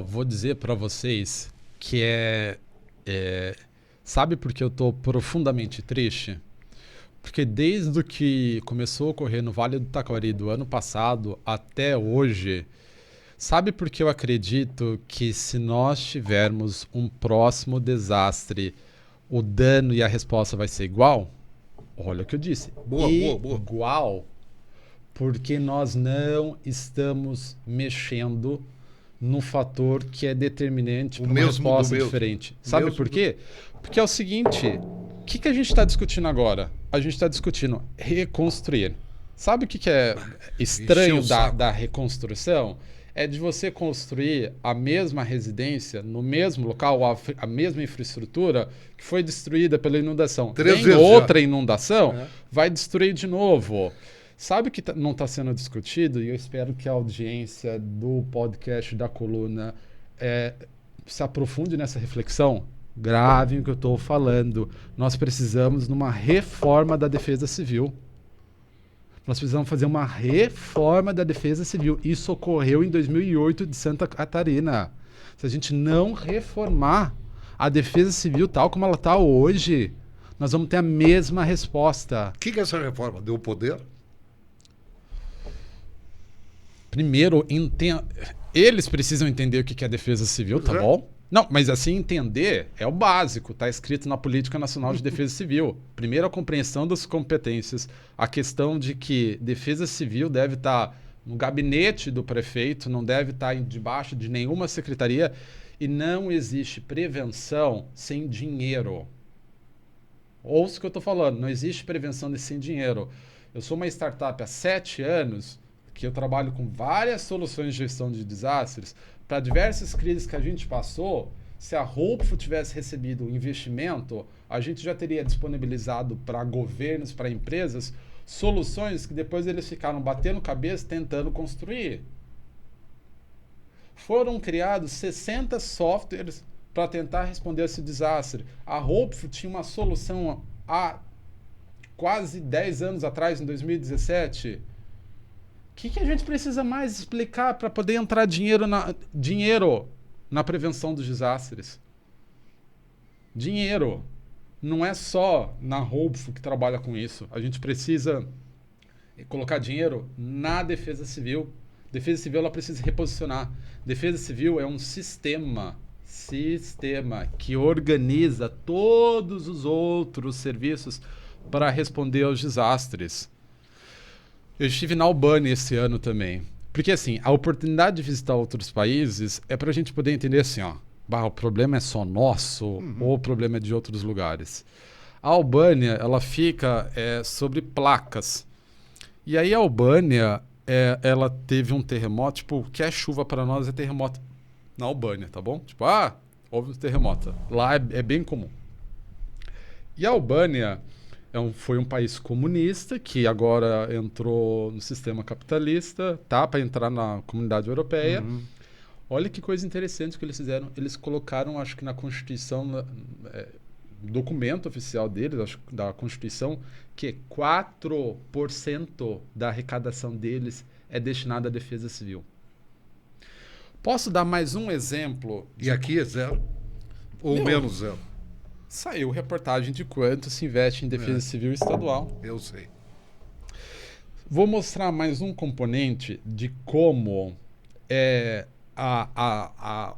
Vou dizer para vocês que sabe por que eu tô profundamente triste? Porque desde que começou a ocorrer no Vale do Taquari do ano passado até hoje, sabe por que eu acredito que se nós tivermos um próximo desastre, o dano e a resposta vai ser igual? Olha o que eu disse. Boa. Igual. Porque nós não estamos mexendo no fator que é determinante para uma resposta diferente. Sabe por quê? Porque é o seguinte, o que a gente está discutindo agora? A gente está discutindo reconstruir. Sabe o que é estranho da reconstrução? É de você construir a mesma residência no mesmo local, a mesma infraestrutura que foi destruída pela inundação. Tem outra inundação, vai destruir de novo. Sabe o que não está sendo discutido? E eu espero que a audiência do podcast da coluna se aprofunde nessa reflexão. Gravem o que eu estou falando. Nós precisamos de uma reforma da Defesa Civil. Nós precisamos fazer uma reforma da Defesa Civil. Isso ocorreu em 2008 de Santa Catarina. Se a gente não reformar a Defesa Civil tal como ela está hoje, nós vamos ter a mesma resposta. O que é essa reforma? Deu poder? Primeiro, eles precisam entender o que é Defesa Civil, tá bom? Não, mas assim, entender é o básico, está escrito na Política Nacional de Defesa Civil. Primeiro, a compreensão das competências, a questão de que Defesa Civil deve estar no gabinete do prefeito, não deve estar debaixo de nenhuma secretaria e não existe prevenção sem dinheiro. Ouça o que eu estou falando, não existe prevenção sem dinheiro. Eu sou uma startup há 7 anos que eu trabalho com várias soluções de gestão de desastres. Para diversas crises que a gente passou, se a Hopeful tivesse recebido investimento, a gente já teria disponibilizado para governos, para empresas, soluções que depois eles ficaram batendo cabeça tentando construir. Foram criados 60 softwares para tentar responder a esse desastre. A Hopeful tinha uma solução há quase 10 anos atrás, em 2017. O que a gente precisa mais explicar para poder entrar dinheiro na prevenção dos desastres? Dinheiro. Não é só na Hopeful que trabalha com isso. A gente precisa colocar dinheiro na Defesa Civil. Defesa Civil ela precisa reposicionar. Defesa Civil é um sistema que organiza todos os outros serviços para responder aos desastres. Eu estive na Albânia esse ano também. Porque, assim, a oportunidade de visitar outros países é para a gente poder entender assim, o problema é só nosso ou o problema é de outros lugares. A Albânia, ela fica sobre placas. E aí a Albânia, ela teve um terremoto, tipo, o que é chuva para nós é terremoto na Albânia, tá bom? Tipo, houve um terremoto. Lá é bem comum. E a Albânia... foi um país comunista que agora entrou no sistema capitalista, tá? Para entrar na comunidade europeia. Olha que coisa interessante que eles fizeram. Eles colocaram, acho que na Constituição, documento oficial deles, acho que da Constituição, que 4% da arrecadação deles é destinada à defesa civil. Posso dar mais um exemplo? E aqui é 0? Ou menos 0? Saiu reportagem de quanto se investe em defesa civil estadual. Eu sei. Vou mostrar mais um componente de como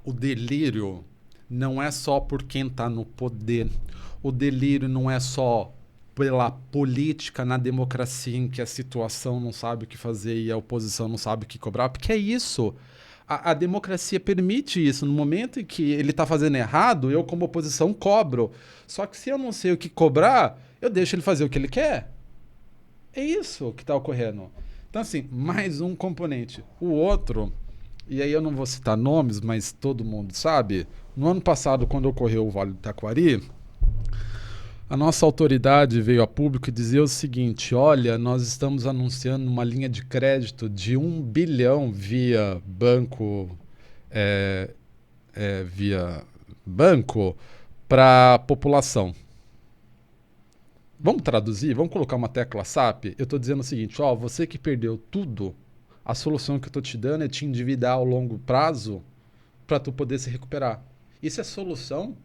o delírio não é só por quem está no poder. O delírio não é só pela política na democracia em que a situação não sabe o que fazer e a oposição não sabe o que cobrar, porque é isso. A democracia permite isso. No momento em que ele está fazendo errado, eu, como oposição, cobro. Só que se eu não sei o que cobrar, eu deixo ele fazer o que ele quer. É isso que está ocorrendo. Então, assim, mais um componente. O outro e aí eu não vou citar nomes, mas todo mundo sabe, no ano passado, quando ocorreu o Vale do Taquari, a nossa autoridade veio a público e dizia o seguinte: olha, nós estamos anunciando uma linha de crédito de 1 bilhão é, via banco para a população. Vamos traduzir? Vamos colocar uma tecla SAP? Eu estou dizendo o seguinte: ó, você que perdeu tudo, a solução que eu estou te dando é te endividar ao longo prazo para tu poder se recuperar. Isso é solução?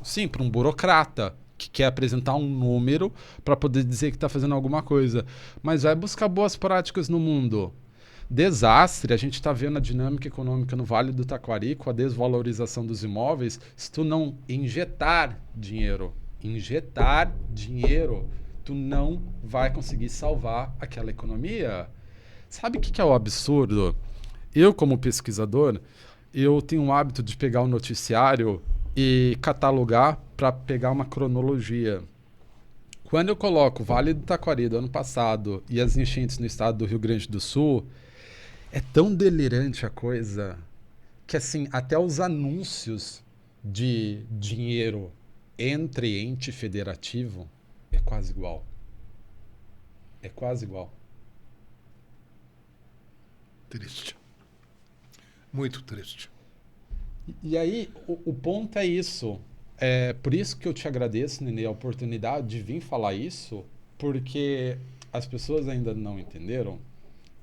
Sim, para um burocrata que quer apresentar um número para poder dizer que está fazendo alguma coisa. Mas vai buscar boas práticas no mundo. Desastre, a gente está vendo a dinâmica econômica no Vale do Taquari com a desvalorização dos imóveis. Se tu não injetar dinheiro, tu não vai conseguir salvar aquela economia. Sabe o que é o absurdo? Eu, como pesquisador, eu tenho o hábito de pegar o noticiário e catalogar para pegar uma cronologia. Quando eu coloco o Vale do Taquari do ano passado e as enchentes no estado do Rio Grande do Sul, é tão delirante a coisa que, assim, até os anúncios de dinheiro entre ente federativo é quase igual. É quase igual. Triste. Muito triste. E aí, o ponto é isso. É por isso que eu te agradeço, Nenê, a oportunidade de vir falar isso, porque as pessoas ainda não entenderam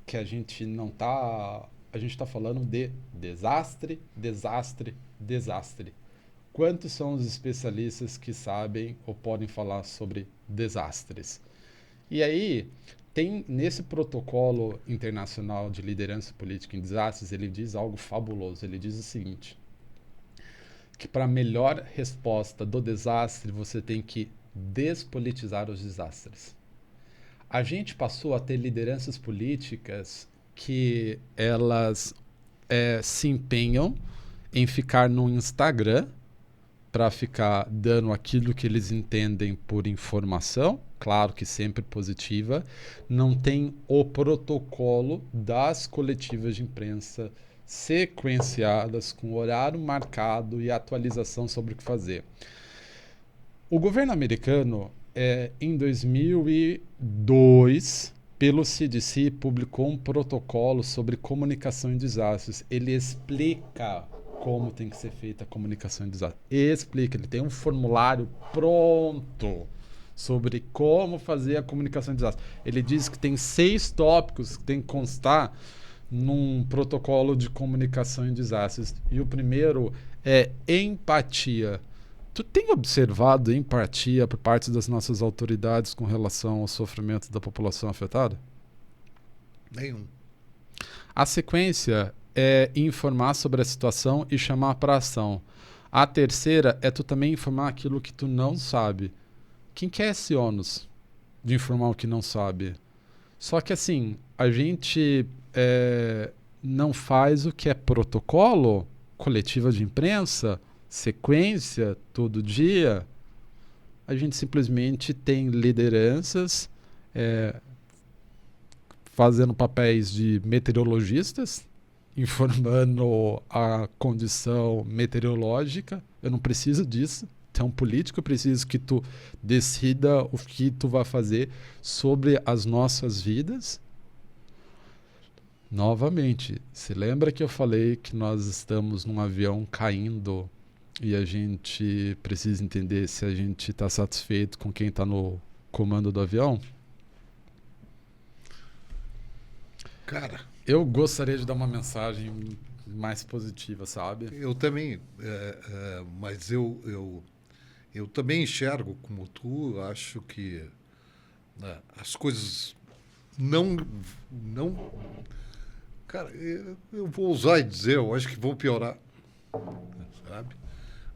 que a gente não tá... A gente está falando de desastre, desastre, desastre. Quantos são os especialistas que sabem ou podem falar sobre desastres? E aí, tem nesse protocolo internacional de liderança política em desastres, ele diz algo fabuloso. Ele diz o seguinte: que para a melhor resposta do desastre, você tem que despolitizar os desastres. A gente passou a ter lideranças políticas que elas se empenham em ficar no Instagram para ficar dando aquilo que eles entendem por informação, claro que sempre positiva, não tem o protocolo das coletivas de imprensa sequenciadas, com horário marcado e atualização sobre o que fazer. O governo americano, em 2002, pelo CDC, publicou um protocolo sobre comunicação em desastres. Ele explica como tem que ser feita a comunicação em desastre. Explica, ele tem um formulário pronto sobre como fazer a comunicação em desastre. Ele diz que tem 6 tópicos que tem que constar num protocolo de comunicação em desastres. E o primeiro é empatia. Tu tem observado empatia por parte das nossas autoridades com relação ao sofrimento da população afetada? Nenhum. A sequência é informar sobre a situação e chamar para ação. A terceira é tu também informar aquilo que tu não sabe. Quem quer esse ônus de informar o que não sabe? Só que assim, a gente não faz o que é protocolo, coletiva de imprensa, sequência, todo dia. A gente simplesmente tem lideranças fazendo papéis de meteorologistas, informando a condição meteorológica. Eu não preciso disso. Tu é um político, eu preciso que tu decida o que tu vai fazer sobre as nossas vidas. Novamente, se lembra que eu falei que nós estamos num avião caindo e a gente precisa entender se a gente está satisfeito com quem está no comando do avião? Cara, eu gostaria de dar uma mensagem mais positiva, sabe? Eu também, mas eu também enxergo como tu, acho que as coisas não... Cara, eu vou ousar e dizer, eu acho que vão piorar, sabe?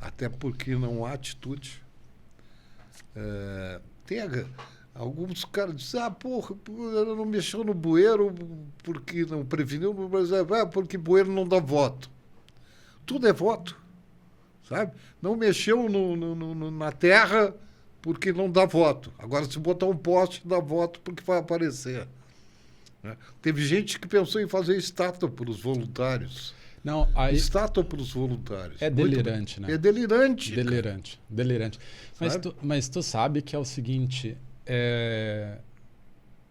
Até porque não há atitude. Tem alguns caras dizem, porra, ela não mexeu no bueiro porque não preveniu, mas porque bueiro não dá voto. Tudo é voto, sabe? Não mexeu na terra porque não dá voto. Agora, se botar um poste, dá voto porque vai aparecer. né? Teve gente que pensou em fazer estátua para os voluntários. Não, aí Estátua para os voluntários. é delirante, né? É delirante. Delirante, delirante. Mas tu sabe que é o seguinte,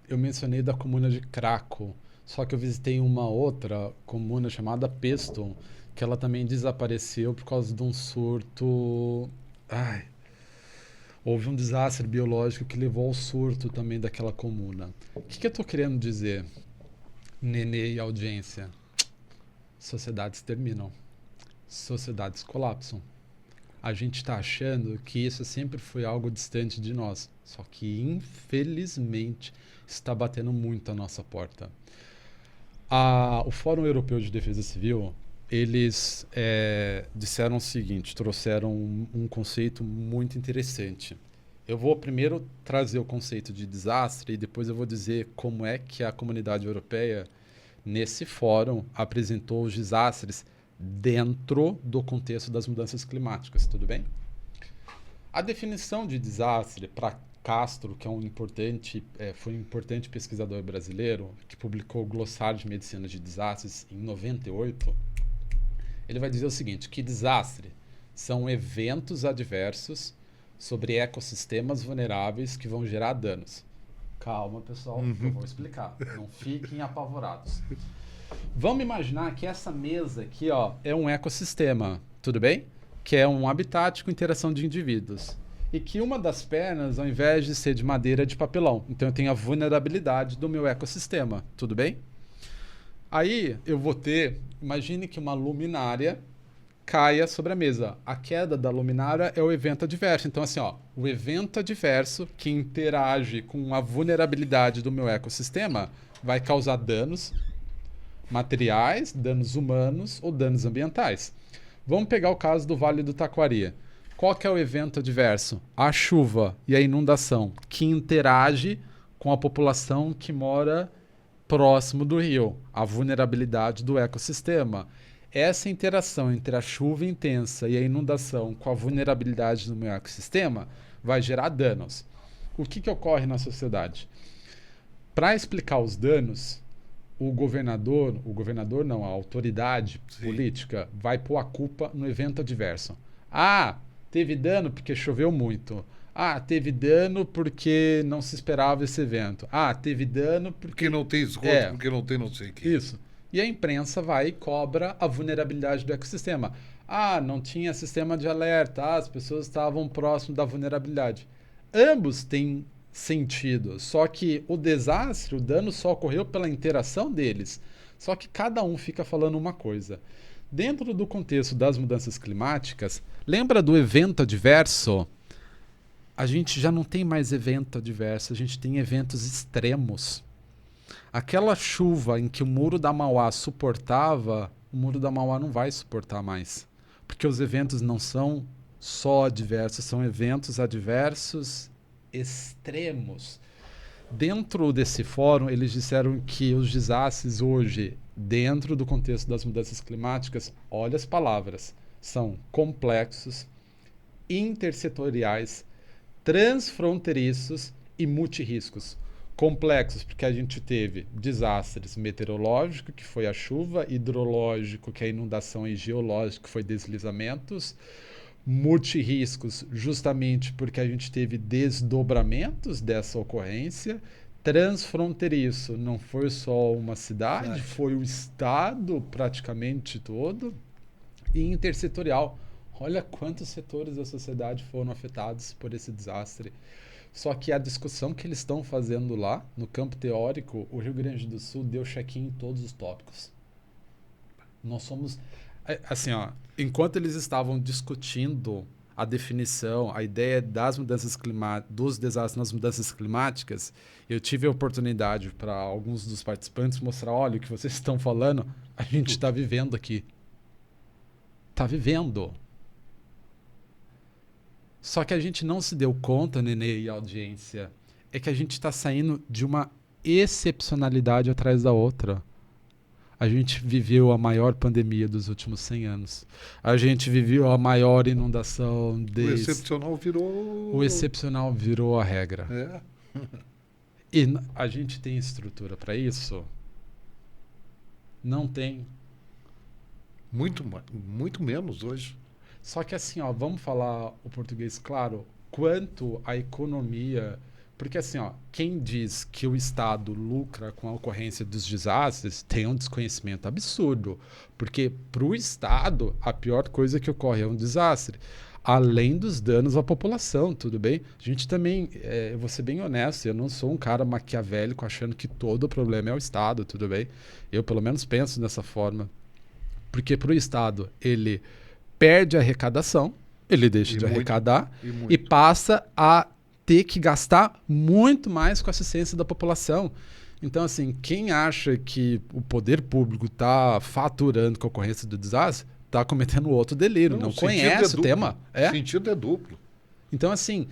eu mencionei da comuna de Craco, só que eu visitei uma outra comuna chamada Pesto, que ela também desapareceu por causa de um surto. Houve um desastre biológico que levou ao surto também daquela comuna. O que eu estou querendo dizer, Nenê e audiência? Sociedades terminam. Sociedades colapsam. A gente está achando que isso sempre foi algo distante de nós. Só que, infelizmente, está batendo muito a nossa porta. O Fórum Europeu de Defesa Civil, eles disseram o seguinte, trouxeram um conceito muito interessante. Eu vou primeiro trazer o conceito de desastre e depois eu vou dizer como é que a comunidade europeia, nesse fórum, apresentou os desastres dentro do contexto das mudanças climáticas, tudo bem? A definição de desastre para Castro, que foi um importante pesquisador brasileiro, que publicou o Glossário de Medicina de Desastres em 98, ele vai dizer o seguinte, que desastre são eventos adversos sobre ecossistemas vulneráveis que vão gerar danos. Calma, pessoal, eu vou explicar. Não fiquem apavorados. Vamos imaginar que essa mesa aqui, ó, é um ecossistema, tudo bem? Que é um habitat com interação de indivíduos. E que uma das pernas, ao invés de ser de madeira, é de papelão. Então eu tenho a vulnerabilidade do meu ecossistema, tudo bem? Aí eu vou ter, imagine que uma luminária caia sobre a mesa. A queda da luminária é o evento adverso. Então assim, ó, o evento adverso que interage com a vulnerabilidade do meu ecossistema vai causar danos materiais, danos humanos ou danos ambientais. Vamos pegar o caso do Vale do Taquari. Qual que é o evento adverso? A chuva e a inundação, que interage com a população que mora próximo do rio, a vulnerabilidade do ecossistema. Essa interação entre a chuva intensa e a inundação com a vulnerabilidade do meu ecossistema vai gerar danos. O que ocorre na sociedade? Para explicar os danos, a autoridade política vai pôr a culpa no evento adverso. Teve dano porque choveu muito. Teve dano porque não se esperava esse evento. Teve dano porque não tem esgoto, porque não tem não sei o que. Isso. E a imprensa vai e cobra a vulnerabilidade do ecossistema. Não tinha sistema de alerta, as pessoas estavam próximo da vulnerabilidade. Ambos têm sentido, só que o desastre, o dano só ocorreu pela interação deles. Só que cada um fica falando uma coisa. Dentro do contexto das mudanças climáticas, lembra do evento adverso? A gente já não tem mais evento adverso, a gente tem eventos extremos. Aquela chuva em que o Muro da Mauá suportava, o Muro da Mauá não vai suportar mais. Porque os eventos não são só adversos, são eventos adversos extremos. Dentro desse fórum, eles disseram que os desastres hoje, dentro do contexto das mudanças climáticas, olha as palavras, são complexos, intersetoriais, transfronteiriços e multirriscos. Complexos porque a gente teve desastres meteorológicos, que foi a chuva, hidrológico, que é a inundação, e geológico, que foi deslizamentos, multirriscos justamente porque a gente teve desdobramentos dessa ocorrência, transfronteiriço não foi só uma cidade, foi o estado praticamente todo, e intersetorial. Olha quantos setores da sociedade foram afetados por esse desastre. Só que a discussão que eles estão fazendo lá, no campo teórico, o Rio Grande do Sul deu check-in em todos os tópicos. Nós somos... Assim, ó, enquanto eles estavam discutindo a definição, a ideia das mudanças dos desastres nas mudanças climáticas, eu tive a oportunidade para alguns dos participantes mostrar, olha, o que vocês estão falando, a gente está vivendo aqui. Está vivendo. Só que a gente não se deu conta, Nenê e audiência, é que a gente está saindo de uma excepcionalidade atrás da outra. A gente viveu a maior pandemia dos últimos 100 anos. A gente viveu a maior inundação desde... O excepcional virou... O excepcional virou a regra. E a gente tem estrutura para isso? Não tem. Muito menos hoje. Só que assim, ó, vamos falar o português claro, quanto a economia, porque assim, ó, quem diz que o Estado lucra com a ocorrência dos desastres tem um desconhecimento absurdo, porque para o Estado a pior coisa que ocorre é um desastre, além dos danos à população, tudo bem? A gente também, eu vou ser bem honesto, eu não sou um cara maquiavélico achando que todo o problema é o Estado, tudo bem? Eu pelo menos penso dessa forma, porque para o Estado ele perde a arrecadação, ele deixa de arrecadar e passa a ter que gastar muito mais com a assistência da população. Então, assim, quem acha que o poder público está faturando com a ocorrência do desastre, está cometendo outro delírio, não conhece o tema. O sentido é duplo. Então, assim...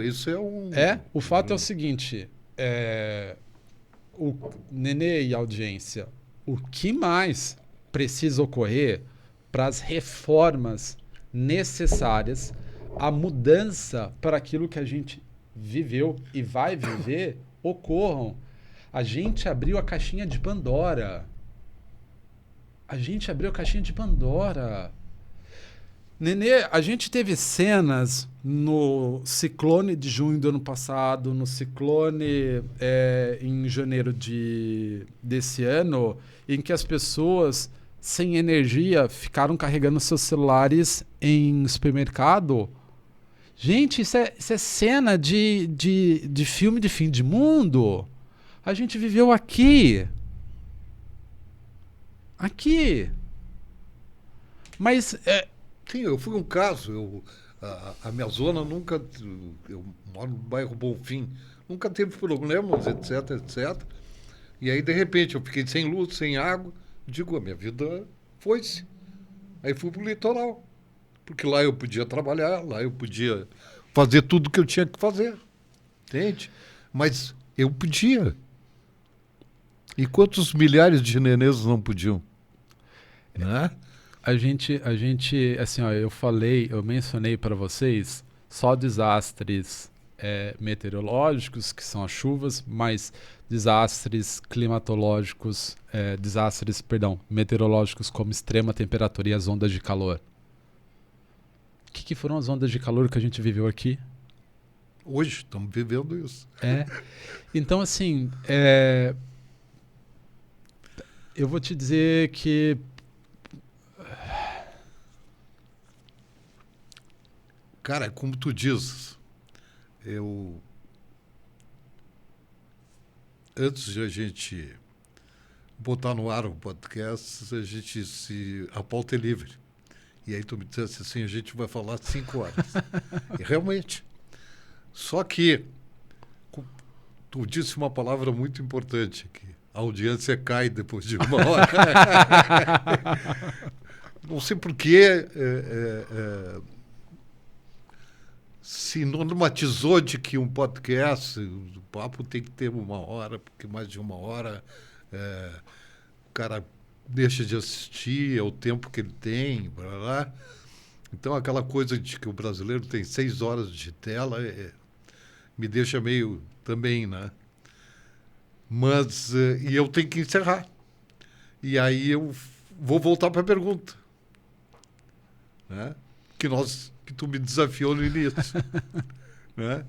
isso é um... O fato é o seguinte, o Nenê e a audiência, o que mais precisa ocorrer para as reformas necessárias, a mudança para aquilo que a gente viveu e vai viver, ocorram. A gente abriu a caixinha de Pandora. Nenê, a gente teve cenas no ciclone de junho do ano passado, no ciclone em janeiro desse ano, em que as pessoas sem energia ficaram carregando seus celulares em supermercado. Gente, isso é cena de filme de fim de mundo. A gente viveu aqui. Mas... Sim, eu fui um caso. A minha zona nunca... Eu moro no bairro Bonfim. Nunca teve problemas, etc, etc. E aí, de repente, eu fiquei sem luz, sem água. Digo, a minha vida foi-se. Aí fui pro litoral. Porque lá eu podia trabalhar, lá eu podia fazer tudo que eu tinha que fazer. Entende? Mas eu podia. E quantos milhares de nenês não podiam? Né? A gente, assim, ó, eu mencionei para vocês só desastres meteorológicos, que são as chuvas, mas desastres climatológicos, meteorológicos como extrema temperatura e as ondas de calor. O que foram as ondas de calor que a gente viveu aqui? Hoje estamos vivendo isso. Então, assim, eu vou te dizer que cara, como tu dizes, antes de a gente botar no ar o podcast, a pauta é livre. E aí tu me dissesse assim, a gente vai falar 5 horas. E realmente. Só que tu disse uma palavra muito importante aqui. A audiência cai depois de 1 hora. Não sei por quê. Se normatizou de que um podcast, o papo tem que ter 1 hora, porque mais de 1 hora o cara deixa de assistir, é o tempo que ele tem, blá, blá, blá. Então aquela coisa de que o brasileiro tem 6 horas de tela me deixa meio também, né? Mas, e eu tenho que encerrar. E aí eu vou voltar para a pergunta, né? Que tu me desafiou no início. Né?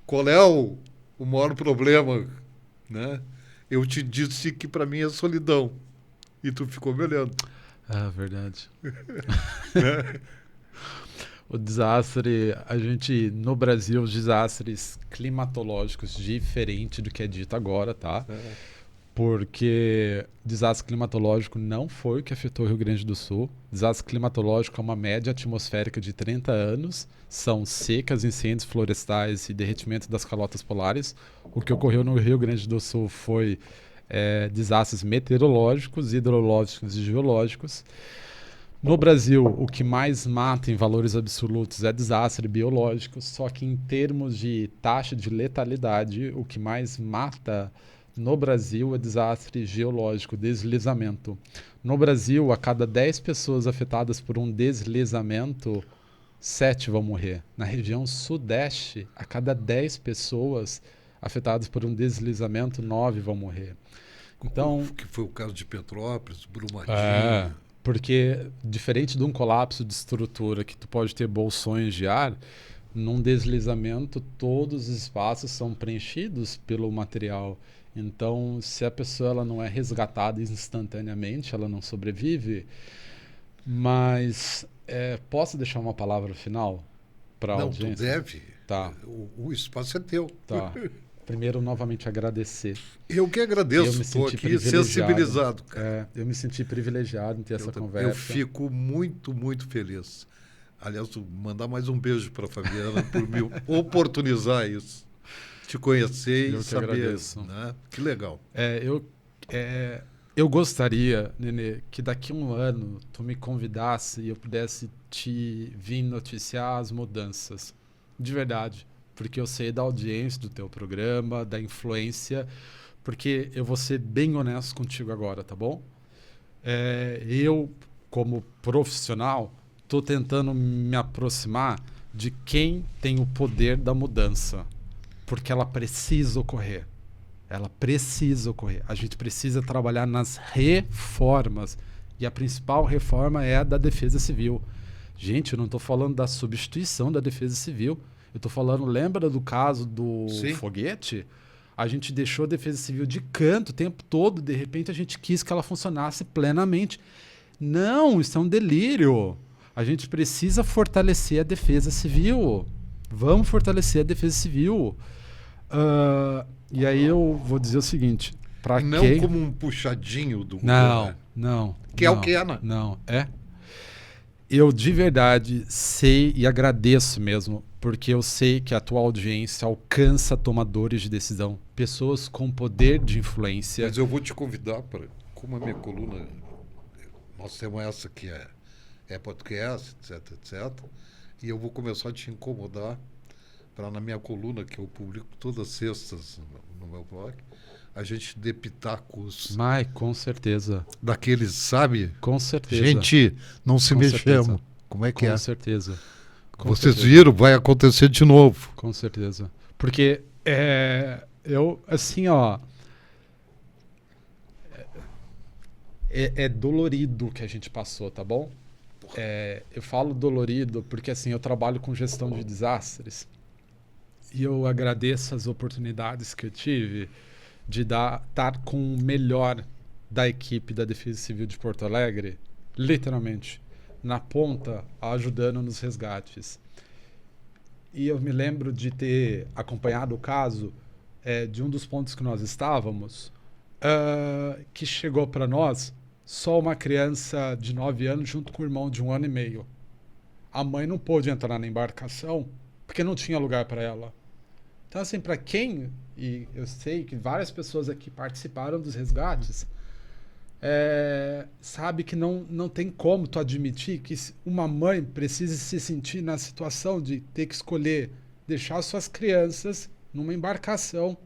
Qual é o maior problema? Né? Eu te disse que para mim é solidão. E tu ficou me olhando. Verdade. O desastre, no Brasil, os desastres climatológicos diferente do que é dito agora, tá? Porque desastre climatológico não foi o que afetou o Rio Grande do Sul. Desastre climatológico é uma média atmosférica de 30 anos. São secas, incêndios florestais e derretimento das calotas polares. O que ocorreu no Rio Grande do Sul foi desastres meteorológicos, hidrológicos e geológicos. No Brasil, o que mais mata em valores absolutos é desastre biológico, só que em termos de taxa de letalidade, o que mais mata no Brasil é desastre geológico, deslizamento. No Brasil, a cada 10 pessoas afetadas por um deslizamento, 7 vão morrer. Na região sudeste, a cada 10 pessoas afetadas por um deslizamento, 9 vão morrer. Então, que foi o caso de Petrópolis, Brumadinho. Porque diferente de um colapso de estrutura que tu pode ter bolsões de ar, num deslizamento todos os espaços são preenchidos pelo material. Então, se a pessoa ela não é resgatada instantaneamente, ela não sobrevive. Mas posso deixar uma palavra final para a audiência? Não, tu deve. Tá. O espaço é teu. Tá. Primeiro, novamente agradecer. Eu que agradeço, estou aqui sensibilizado. Cara. Eu me senti privilegiado em ter essa conversa. Eu fico muito, muito feliz. Aliás, mandar mais um beijo para a Fabiana por me oportunizar isso. Te conhecer e saber. Né? Que legal. Eu gostaria, Nenê, que daqui a um ano tu me convidasse e eu pudesse te vir noticiar as mudanças. De verdade. Porque eu sei da audiência do teu programa, da influência, porque eu vou ser bem honesto contigo agora, tá bom? Eu, como profissional, estou tentando me aproximar de quem tem o poder da mudança, porque ela precisa ocorrer. Ela precisa ocorrer. A gente precisa trabalhar nas reformas, e a principal reforma é a da Defesa Civil. Gente, eu não estou falando da substituição da Defesa Civil. Eu estou falando, lembra do caso do foguete? A gente deixou a Defesa Civil de canto o tempo todo, de repente a gente quis que ela funcionasse plenamente. Não, isso é um delírio. A gente precisa fortalecer a Defesa Civil. Vamos fortalecer a Defesa Civil. E aí eu vou dizer o seguinte, para não quem... como um puxadinho do governo. Não. Que é o que é, né? Não, Eu de verdade sei e agradeço mesmo, porque eu sei que a tua audiência alcança tomadores de decisão, pessoas com poder de influência. Mas eu vou te convidar para, como a minha coluna, nós temos essa que é podcast, etc. E eu vou começar a te incomodar para na minha coluna, que eu publico todas as sextas no meu blog, a gente dê pitacos. Mas, com certeza. Daqueles, sabe? Com certeza. Gente, não se mexemos. Como é que Com certeza. Vocês viram? Vai acontecer de novo. Com certeza. Porque eu, assim, ó... É dolorido o que a gente passou, tá bom? Eu falo dolorido porque, assim, eu trabalho com gestão de desastres e eu agradeço as oportunidades que eu tive de estar com o melhor da equipe da Defesa Civil de Porto Alegre, literalmente, na ponta, ajudando nos resgates. E eu me lembro de ter acompanhado o caso de um dos pontos que nós estávamos, que chegou para nós só uma criança de 9 anos junto com o irmão de 1 ano e meio. A mãe não pôde entrar na embarcação porque não tinha lugar para ela. Então, assim, para quem... E eu sei que várias pessoas aqui participaram dos resgates, sabe que não tem como tu admitir que uma mãe precise se sentir na situação de ter que escolher deixar suas crianças numa embarcação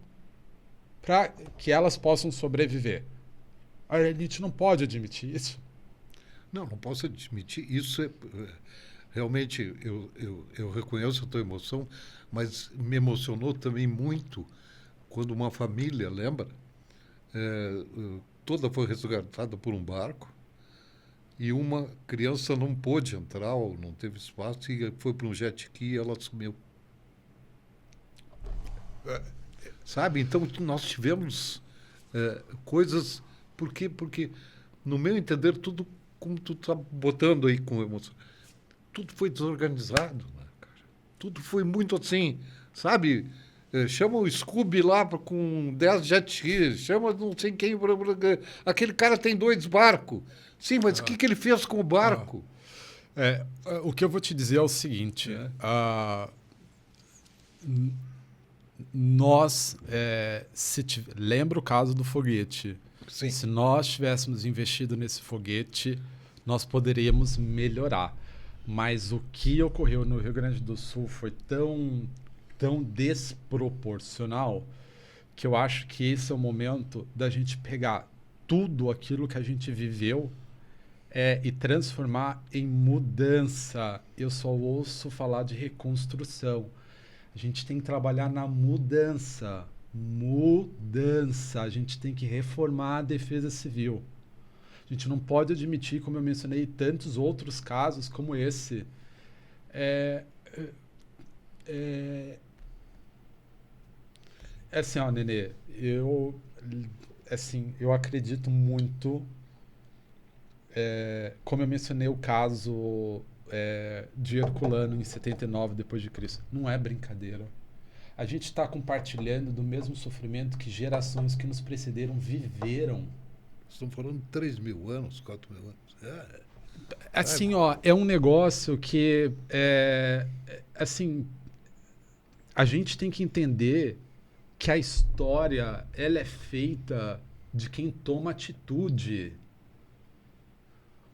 para que elas possam sobreviver. A gente não pode admitir isso. Não posso admitir. Isso realmente, eu reconheço a tua emoção, mas me emocionou também muito quando uma família, lembra? Toda foi resgatada por um barco e uma criança não pôde entrar ou não teve espaço e foi para um jet ski e ela sumiu. Sabe? Então, nós tivemos coisas... Porque, no meu entender, tudo, como tu está botando aí com emoção, tudo foi desorganizado, né, cara? Tudo foi muito assim, sabe? Chama o Scooby lá com 10 jet skis, chama não sei quem, aquele cara tem 2 barcos. Sim, mas o que ele fez com o barco? O que eu vou te dizer é o seguinte, nós, lembra o caso do foguete? Sim. Se nós tivéssemos investido nesse foguete, nós poderíamos melhorar. Mas o que ocorreu no Rio Grande do Sul foi tão desproporcional que eu acho que esse é o momento da gente pegar tudo aquilo que a gente viveu e transformar em mudança. Eu só ouço falar de reconstrução. A gente tem que trabalhar na mudança. Mudança. A gente tem que reformar a defesa civil. A gente não pode admitir, como eu mencionei, tantos outros casos como esse. Assim, ó, Nenê, eu acredito muito, como eu mencionei o caso de Herculano em 79 depois de Cristo. Não é brincadeira. A gente está compartilhando do mesmo sofrimento que gerações que nos precederam viveram. Estamos falando de 3.000 anos, 4.000 anos. Assim, ó, é um negócio que, assim, a gente tem que entender que a história, ela é feita de quem toma atitude.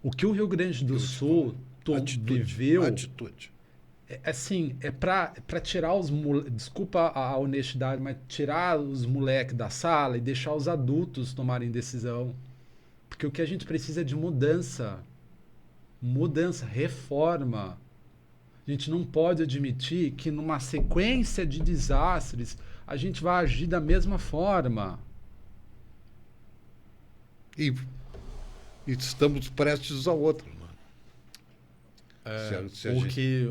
O que o Rio Grande do Sul viveu... Atitude. Assim, é pra tirar os moleques... Desculpa a honestidade, mas tirar os moleques da sala e deixar os adultos tomarem decisão. Porque o que a gente precisa é de mudança. Mudança, reforma. A gente não pode admitir que numa sequência de desastres a gente vai agir da mesma forma. E estamos prestes a outro. Né?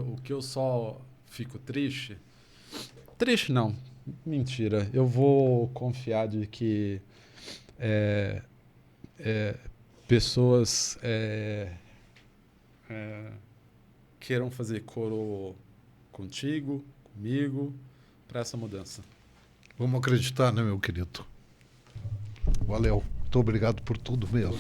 O que eu só fico triste... Triste não, mentira. Eu vou confiar de que pessoas queiram fazer coro contigo, comigo, para essa mudança. Vamos acreditar, né, meu querido? Valeu. Muito obrigado por tudo mesmo.